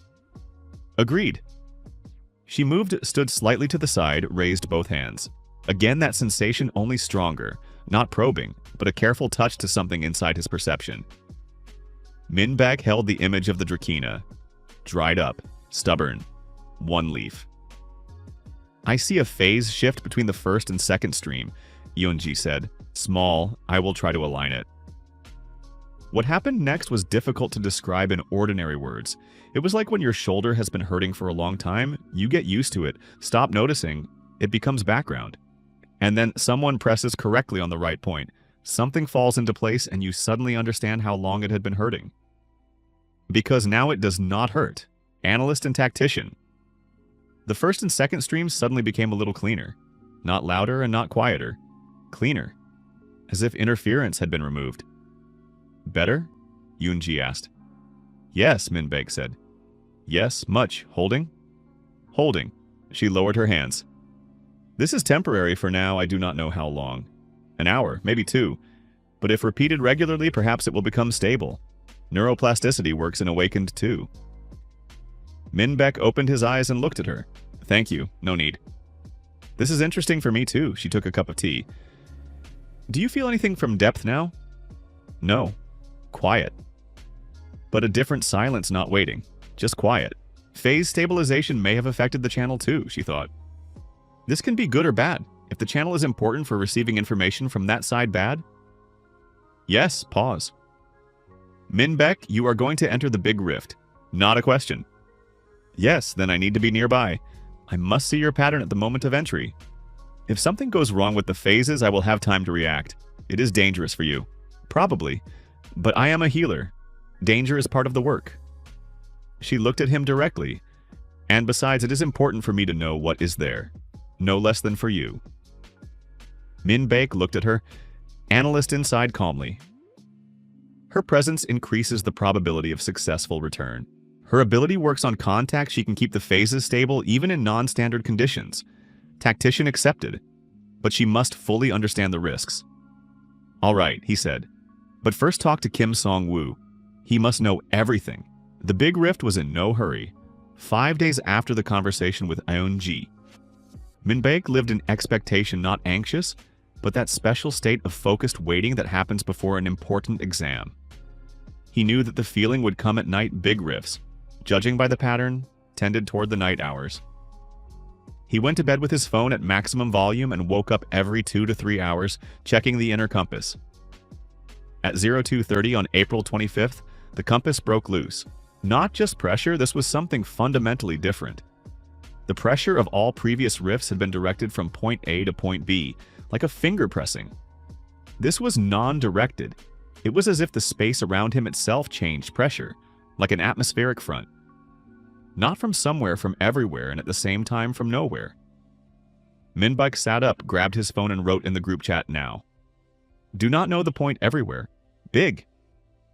Agreed. She moved, stood slightly to the side, raised both hands. Again, that sensation only stronger, not probing, but a careful touch to something inside his perception. Min Baek held the image of the Drakina. Dried up, stubborn. 1 leaf. I see a phase shift between the first and second stream, Yunji said. Small, I will try to align it. What happened next was difficult to describe in ordinary words. It was like when your shoulder has been hurting for a long time, you get used to it, stop noticing, it becomes background. And then someone presses correctly on the right point. Something falls into place and you suddenly understand how long it had been hurting. Because now it does not hurt. Analyst and tactician. The first and second streams suddenly became a little cleaner. Not louder and not quieter. Cleaner. As if interference had been removed. Better? Yunji asked. Yes, Minbek said. Yes, much. Holding? Holding. She lowered her hands. This is temporary for now, I do not know how long. An hour, maybe 2. But if repeated regularly, perhaps it will become stable. Neuroplasticity works in awakened too. Minbek opened his eyes and looked at her. Thank you, no need. This is interesting for me too, she took a cup of tea. Do you feel anything from depth now? No. Quiet. But a different silence, not waiting. Just quiet. Phase stabilization may have affected the channel too, she thought. This can be good or bad. If the channel is important for receiving information from that side, bad? Yes, pause. Minbek, you are going to enter the big rift. Not a question. Yes, then I need to be nearby. I must see your pattern at the moment of entry. If something goes wrong with the phases, I will have time to react. It is dangerous for you. Probably. But I am a healer. Danger is part of the work. She looked at him directly. And besides, it is important for me to know what is there. No less than for you. Minbek looked at her. Analyst inside calmly. Her presence increases the probability of successful return. Her ability works on contact. She can keep the phases stable even in non-standard conditions. Tactician accepted. But she must fully understand the risks. All right, he said. But first talk to Kim Song-woo. He must know everything. The big rift was in no hurry. 5 days after the conversation with Eun-ji. Minbek lived in expectation, not anxious, but that special state of focused waiting that happens before an important exam. He knew that the feeling would come at night. Big rifts, judging by the pattern, tended toward the night hours. He went to bed with his phone at maximum volume and woke up every 2 to 3 hours, checking the inner compass. At 0230 on April 25th, the compass broke loose. Not just pressure, this was something fundamentally different. The pressure of all previous rifts had been directed from point A to point B, like a finger pressing. This was non-directed. It was as if the space around him itself changed pressure, like an atmospheric front. Not from somewhere, from everywhere, and at the same time from nowhere. Minbek sat up, grabbed his phone and wrote in the group chat now. Do not know the point everywhere. Big.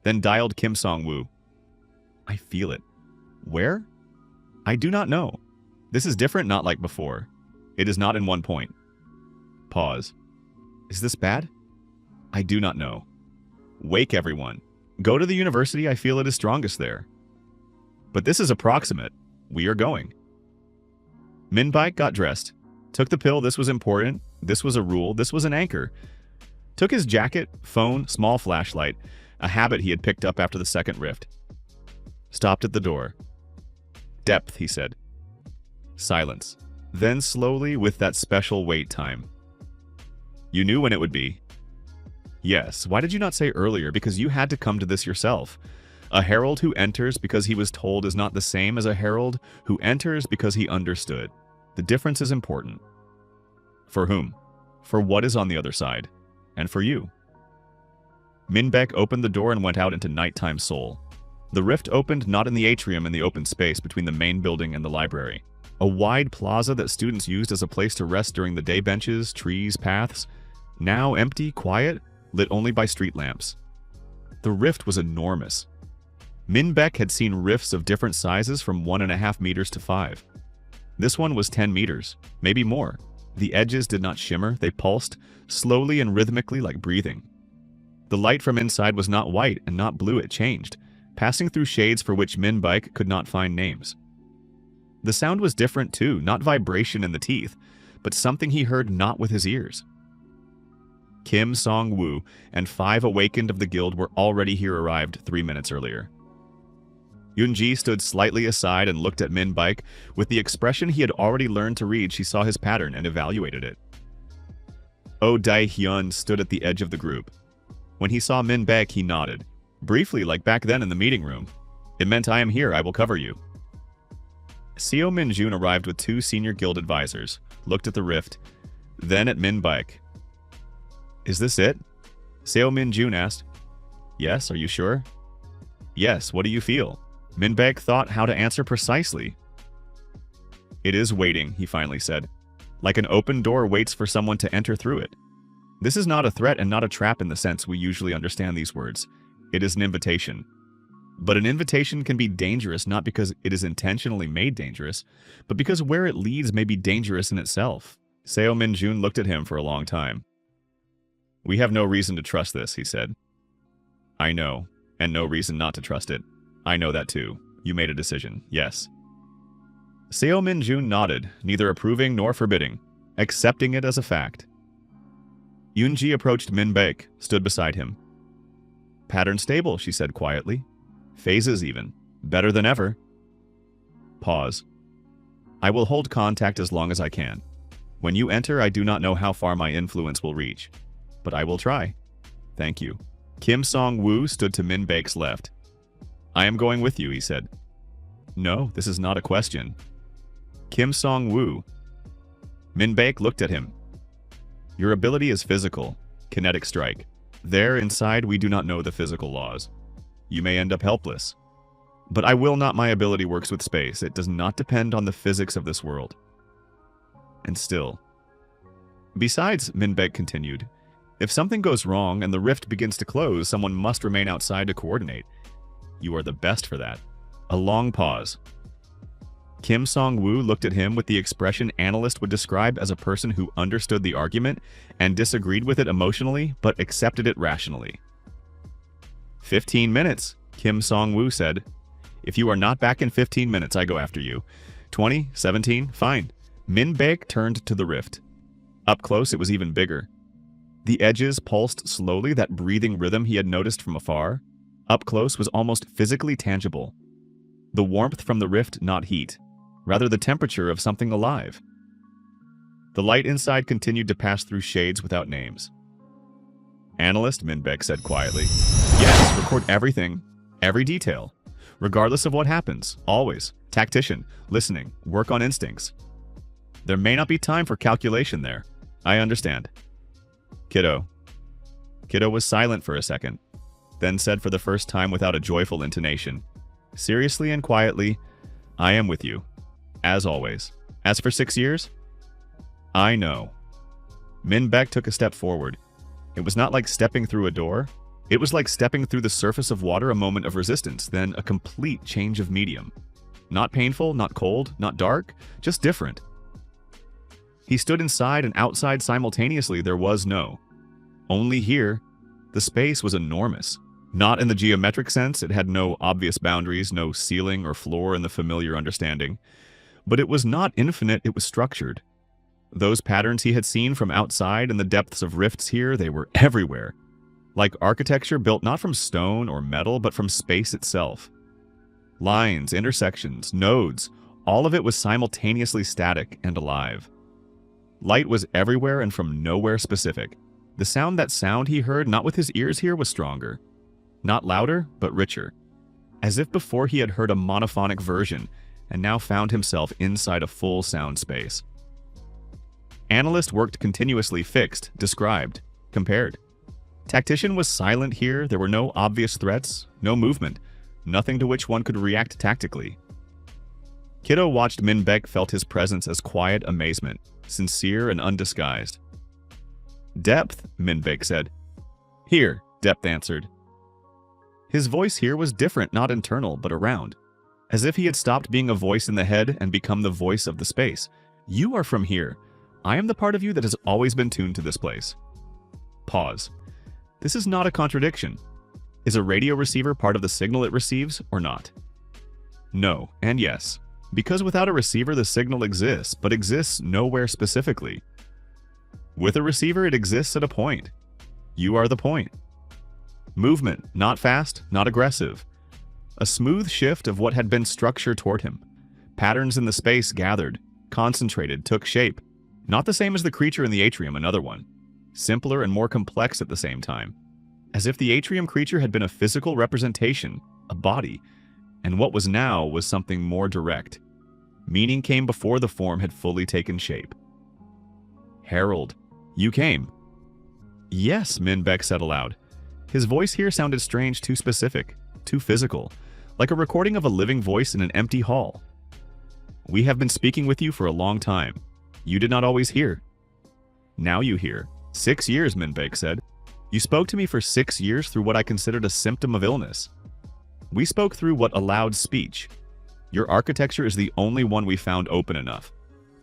Then dialed Kim Song-woo. I feel it. Where? I do not know. This is different, not like before. It is not in one point. Pause. Is this bad? I do not know. Wake everyone. Go to the university, I feel it is strongest there. But this is approximate. We are going. Minbek got dressed. Took the pill, this was important. This was a rule, this was an anchor. Took his jacket, phone, small flashlight, a habit he had picked up after the second rift. Stopped at the door. Depth, he said. Silence. Then slowly, with that special wait time. You knew when it would be. Yes, why did you not say earlier? Because you had to come to this yourself. A herald who enters because he was told is not the same as a herald who enters because he understood. The difference is important. For whom? For what is on the other side. And for you. Minbek opened the door and went out into nighttime Seoul. The rift opened not in the atrium in the open space between the main building and the library. A wide plaza that students used as a place to rest during the day, benches, trees, paths. Now empty, quiet, lit only by street lamps. The rift was enormous. Minbek had seen rifts of different sizes from 1.5 meters to 5. This one was 10 meters, maybe more. The edges did not shimmer, they pulsed, slowly and rhythmically like breathing. The light from inside was not white and not blue, it changed, passing through shades for which Minbek could not find names. The sound was different too, not vibration in the teeth, but something he heard not with his ears. Kim Song-woo and 5 awakened of the guild were already here, arrived 3 minutes earlier. Yoonji stood slightly aside and looked at Min Baek. With the expression he had already learned to read, she saw his pattern and evaluated it. Oh Dae-hyun stood at the edge of the group. When he saw Min Baek, he nodded. Briefly, like back then in the meeting room. It meant, I am here, I will cover you. Seo Min-jun arrived with 2 senior guild advisors, looked at the rift, then at Min Baek. Is this it? Seo Min-jun asked. Yes, are you sure? Yes, what do you feel? Min Baek thought how to answer precisely. It is waiting, he finally said. Like an open door waits for someone to enter through it. This is not a threat and not a trap in the sense we usually understand these words. It is an invitation. But an invitation can be dangerous not because it is intentionally made dangerous, but because where it leads may be dangerous in itself. Seo Min-jun looked at him for a long time. We have no reason to trust this, he said. I know, and no reason not to trust it. I know that too. You made a decision, yes. Seo Min-jun nodded, neither approving nor forbidding, accepting it as a fact. Yoonji approached Min Baek, stood beside him. Pattern stable, she said quietly. Phases even. Better than ever. Pause. I will hold contact as long as I can. When you enter, I do not know how far my influence will reach, but I will try. Thank you. Kim Song-woo stood to Min Baek's left. I am going with you, he said. No, this is not a question. Kim Song-woo. Min Baek looked at him. Your ability is physical, kinetic strike. There, inside, we do not know the physical laws. You may end up helpless. But I will not. My ability works with space. It does not depend on the physics of this world. And still. Besides, Min Baek continued, if something goes wrong and the rift begins to close, someone must remain outside to coordinate. You are the best for that. A long pause. Kim Song-woo looked at him with the expression analysts would describe as a person who understood the argument and disagreed with it emotionally, but accepted it rationally. 15 minutes, Kim Song-woo said. If you are not back in 15 minutes, I go after you. 20, 17, fine. Min Baek turned to the rift. Up close, it was even bigger. The edges pulsed slowly, that breathing rhythm he had noticed from afar. Up close was almost physically tangible. The warmth from the rift, not heat. Rather the temperature of something alive. The light inside continued to pass through shades without names. Analyst, Min Baek said quietly. Yes, record everything, every detail. Regardless of what happens, always. Tactician, listening, work on instincts. There may not be time for calculation there. I understand. Kiddo. Kiddo was silent for a second, then said for the first time without a joyful intonation, seriously and quietly, I am with you. As always. As for 6 years? I know. Min Baek took a step forward. It was not like stepping through a door. It was like stepping through the surface of water, a moment of resistance, then a complete change of medium. Not painful, not cold, not dark, just different. He stood inside and outside simultaneously. There was no. Only here. The space was enormous. Not in the geometric sense, it had no obvious boundaries, no ceiling or floor in the familiar understanding. But it was not infinite, it was structured. Those patterns he had seen from outside in the depths of rifts here, they were everywhere. Like architecture built not from stone or metal, but from space itself. Lines, intersections, nodes, all of it was simultaneously static and alive. Light was everywhere and from nowhere specific. The sound he heard, not with his ears here, was stronger. Not louder, but richer. As if before he had heard a monophonic version, and now found himself inside a full sound space. Analyst worked continuously, fixed, described, compared. Tactician was silent here. There were no obvious threats, no movement, nothing to which one could react tactically. Kiddo watched Min Baek, felt his presence as quiet amazement, sincere and undisguised. Depth, Min Baek said. Here, Depth answered. His voice here was different, not internal, but around. As if he had stopped being a voice in the head and become the voice of the space. You are from here. I am the part of you that has always been tuned to this place. Pause. This is not a contradiction. Is a radio receiver part of the signal it receives or not? No, and yes. Because without a receiver, the signal exists, but exists nowhere specifically. With a receiver, it exists at a point. You are the point. Movement, not fast, not aggressive. A smooth shift of what had been structure toward him. Patterns in the space gathered, concentrated, took shape. Not the same as the creature in the atrium, another one. Simpler and more complex at the same time. As if the atrium creature had been a physical representation, a body, and what was now was something more direct. Meaning came before the form had fully taken shape. "Harold, you came." "Yes," Min Beck said aloud. His voice here sounded strange, too specific, too physical, like a recording of a living voice in an empty hall. "We have been speaking with you for a long time. You did not always hear. Now you hear. 6 years, Min Beck said. You spoke to me for 6 years through what I considered a symptom of illness. We spoke through what allowed speech. Your architecture is the only one we found open enough.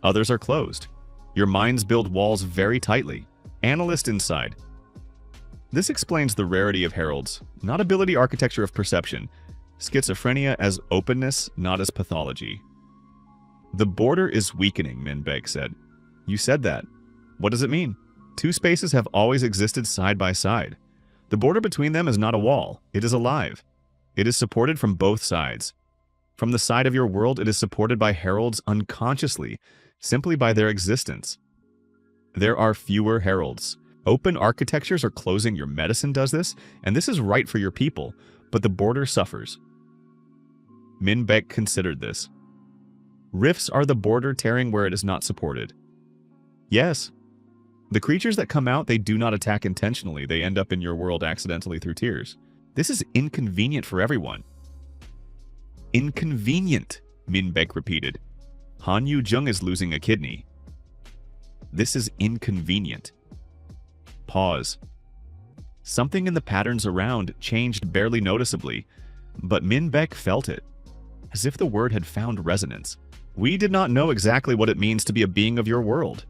Others are closed. Your minds build walls very tightly. Analyst inside." This explains the rarity of Harold's, not ability architecture of perception, schizophrenia as openness, not as pathology. "The border is weakening," Min Beck said. "You said that. What does it mean? Two spaces have always existed side by side. The border between them is not a wall. It is alive. It is supported from both sides. From the side of your world, it is supported by Heralds unconsciously, simply by their existence. There are fewer Heralds. Open architectures are closing. Your medicine does this, and this is right for your people, but the border suffers." Min Beck considered this. "Rifts are the border tearing where it is not supported." "Yes. The creatures that come out, they do not attack intentionally. They end up in your world accidentally through tears. This is inconvenient for everyone." "Inconvenient," Min Beck repeated. "Han Yu-jung is losing a kidney. This is inconvenient." Pause. Something in the patterns around changed barely noticeably, but Min Beck felt it, as if the word had found resonance. "We did not know exactly what it means to be a being of your world.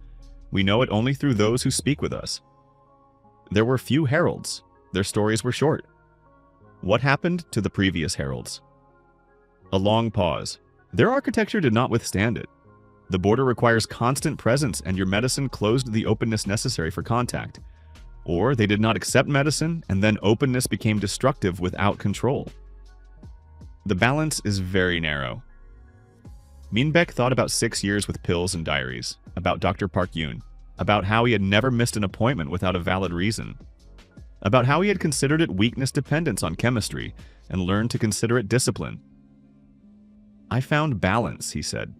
We know it only through those who speak with us. There were few heralds. Their stories were short. What happened to the previous heralds?" A long pause. "Their architecture did not withstand it. The border requires constant presence, and your medicine closed the openness necessary for contact. Or they did not accept medicine, and then openness became destructive without control. The balance is very narrow." Min Beck thought about 6 years with pills and diaries, about Dr. Park Yoon, about how he had never missed an appointment without a valid reason, about how he had considered it weakness dependence on chemistry and learned to consider it discipline. "I found balance," he said.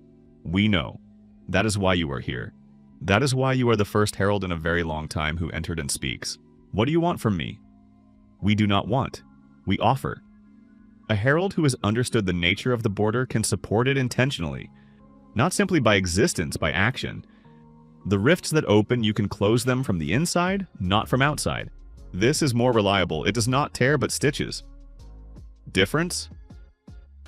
"We know. That is why you are here. That is why you are the first herald in a very long time who entered and speaks. What do you want from me?" "We do not want. We offer." A herald who has understood the nature of the border can support it intentionally, not simply by existence, by action. The rifts that open, you can close them from the inside, not from outside. This is more reliable. It does not tear but stitches. Difference?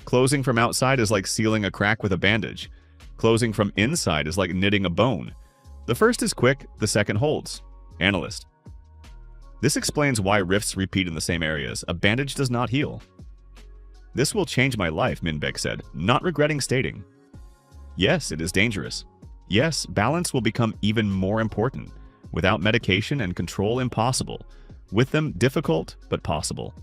Closing from outside is like sealing a crack with a bandage. Closing from inside is like knitting a bone. The first is quick, the second holds. Analyst. This explains why rifts repeat in the same areas. A bandage does not heal. "This will change my life," Min Beck said, not regretting stating. "Yes, it is dangerous. Yes, balance will become even more important. Without medication and control, impossible. With them, difficult, but possible."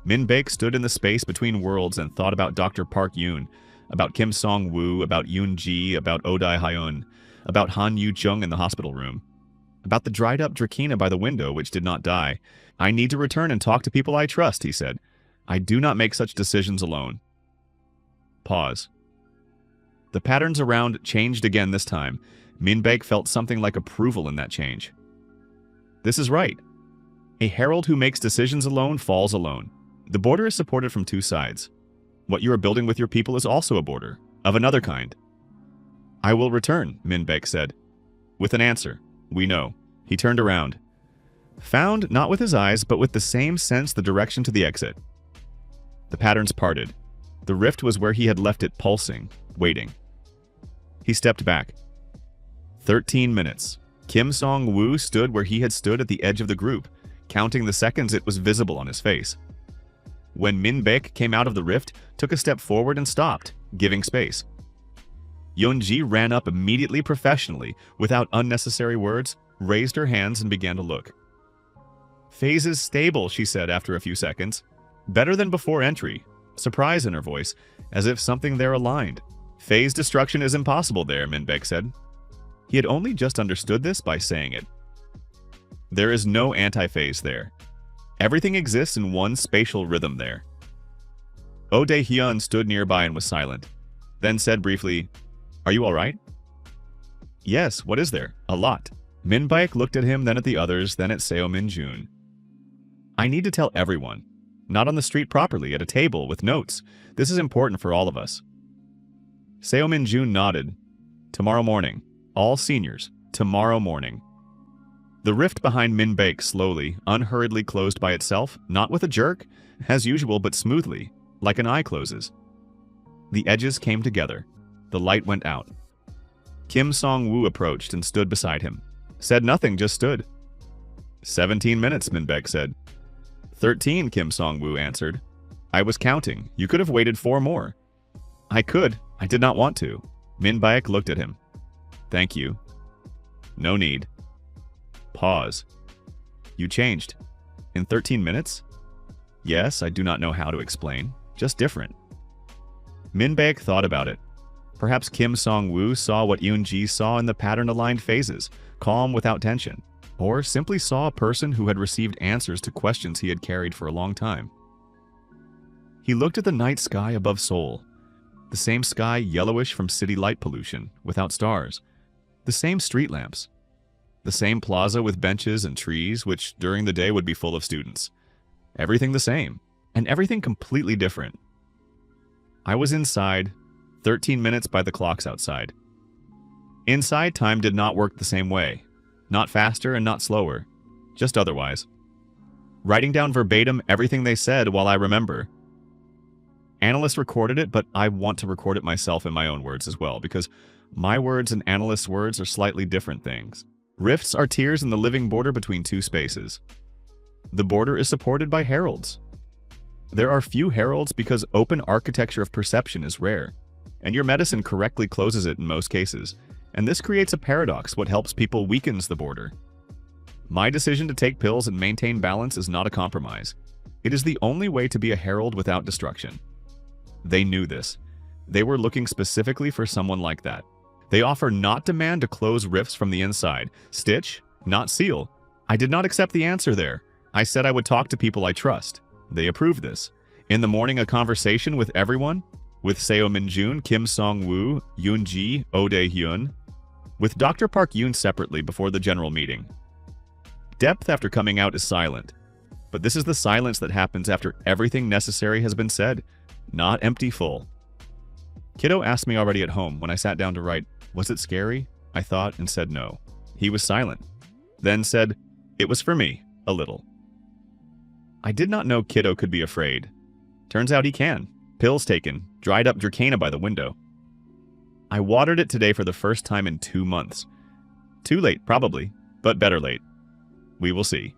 Min Beck stood in the space between worlds and thought about Dr. Park Yoon, about Kim Song-woo, about Yoon Ji, about Odai Hyun, about Han Yu-jung in the hospital room, about the dried-up Drakina by the window which did not die. "I need to return and talk to people I trust," he said. "I do not make such decisions alone." Pause. The patterns around changed again this time. Min Beck felt something like approval in that change. This is right. A herald who makes decisions alone falls alone. The border is supported from two sides. What you are building with your people is also a border, of another kind. "I will return," Min Beck said. With an answer. "We know." He turned around. Found not with his eyes, but with the same sense the direction to the exit. The patterns parted. The rift was where he had left it pulsing, waiting. He stepped back. 13 minutes. Kim Song-woo stood where he had stood at the edge of the group, counting the seconds. It was visible on his face. When Min Beck came out of the rift, took a step forward and stopped, giving space. Yeonji ran up immediately professionally, without unnecessary words, raised her hands and began to look. "Phase is stable," she said after a few seconds. "Better than before entry. surprise in her voice, as if something there aligned. Phase destruction is impossible there, Minbek said. He had only just understood this by saying it. There is no anti-phase there. Everything exists in one spatial rhythm there. Oh Dae-hyun stood nearby and was silent, then said briefly, "Are you all right?" "Yes, what is there?" "A lot." Minbek looked at him, then at the others, then at Seo Min-jun. "I need to tell everyone. Not on the street properly, at a table, with notes. This is important for all of us." Seo Min-jun nodded. "Tomorrow morning. All seniors. Tomorrow morning." The rift behind Minbek slowly, unhurriedly closed by itself, not with a jerk, as usual, but smoothly, like an eye closes. The edges came together. The light went out. Kim Song-woo approached and stood beside him. Said nothing, just stood. 17 minutes, Minbek said. 13, Kim Song-woo answered. "I was counting. You could have waited 4 more. "I could. I did not want to." Minbek looked at him. "Thank you." "No need." Pause. "You changed. In 13 minutes? "Yes, I do not know how to explain. Just different." Minbek thought about it. Perhaps Kim Song-woo saw what Yoon-ji saw in the pattern-aligned phases, calm without tension, or simply saw a person who had received answers to questions he had carried for a long time. He looked at the night sky above Seoul, the same sky yellowish from city light pollution, without stars, the same street lamps, the same plaza with benches and trees, which during the day would be full of students. Everything the same, and everything completely different. I was inside, 13 minutes by the clocks outside. Inside, time did not work the same way. Not faster and not slower, just otherwise. Writing down verbatim everything they said while I remember. Analysts recorded it, but I want to record it myself in my own words as well, because my words and analysts' words are slightly different things. Rifts are tiers in the living border between two spaces. The border is supported by heralds. There are few heralds because open architecture of perception is rare, and your medicine correctly closes it in most cases, and this creates a paradox. What helps people weakens the border. My decision to take pills and maintain balance is not a compromise. It is the only way to be a herald without destruction. They knew this. They were looking specifically for someone like that. They offer not demand to close rifts from the inside, stitch, not seal. I did not accept the answer there. I said I would talk to people I trust. They approved this. In the morning, a conversation with everyone, with Seo Min-jun, Kim Song-woo, Yoon-ji, Oh Dae-hyun, with Dr. Park Yoon separately before the general meeting. Depth after coming out is silent, but this is the silence that happens after everything necessary has been said, not empty full. Kiddo asked me already at home when I sat down to write, "Was it scary?" I thought and said no. He was silent, then said, "It was for me, a little." I did not know Kiddo could be afraid. Turns out he can. Pills taken, dried up Dracana by the window. I watered it today for the first time in 2 months. Too late, probably, but better late. We will see.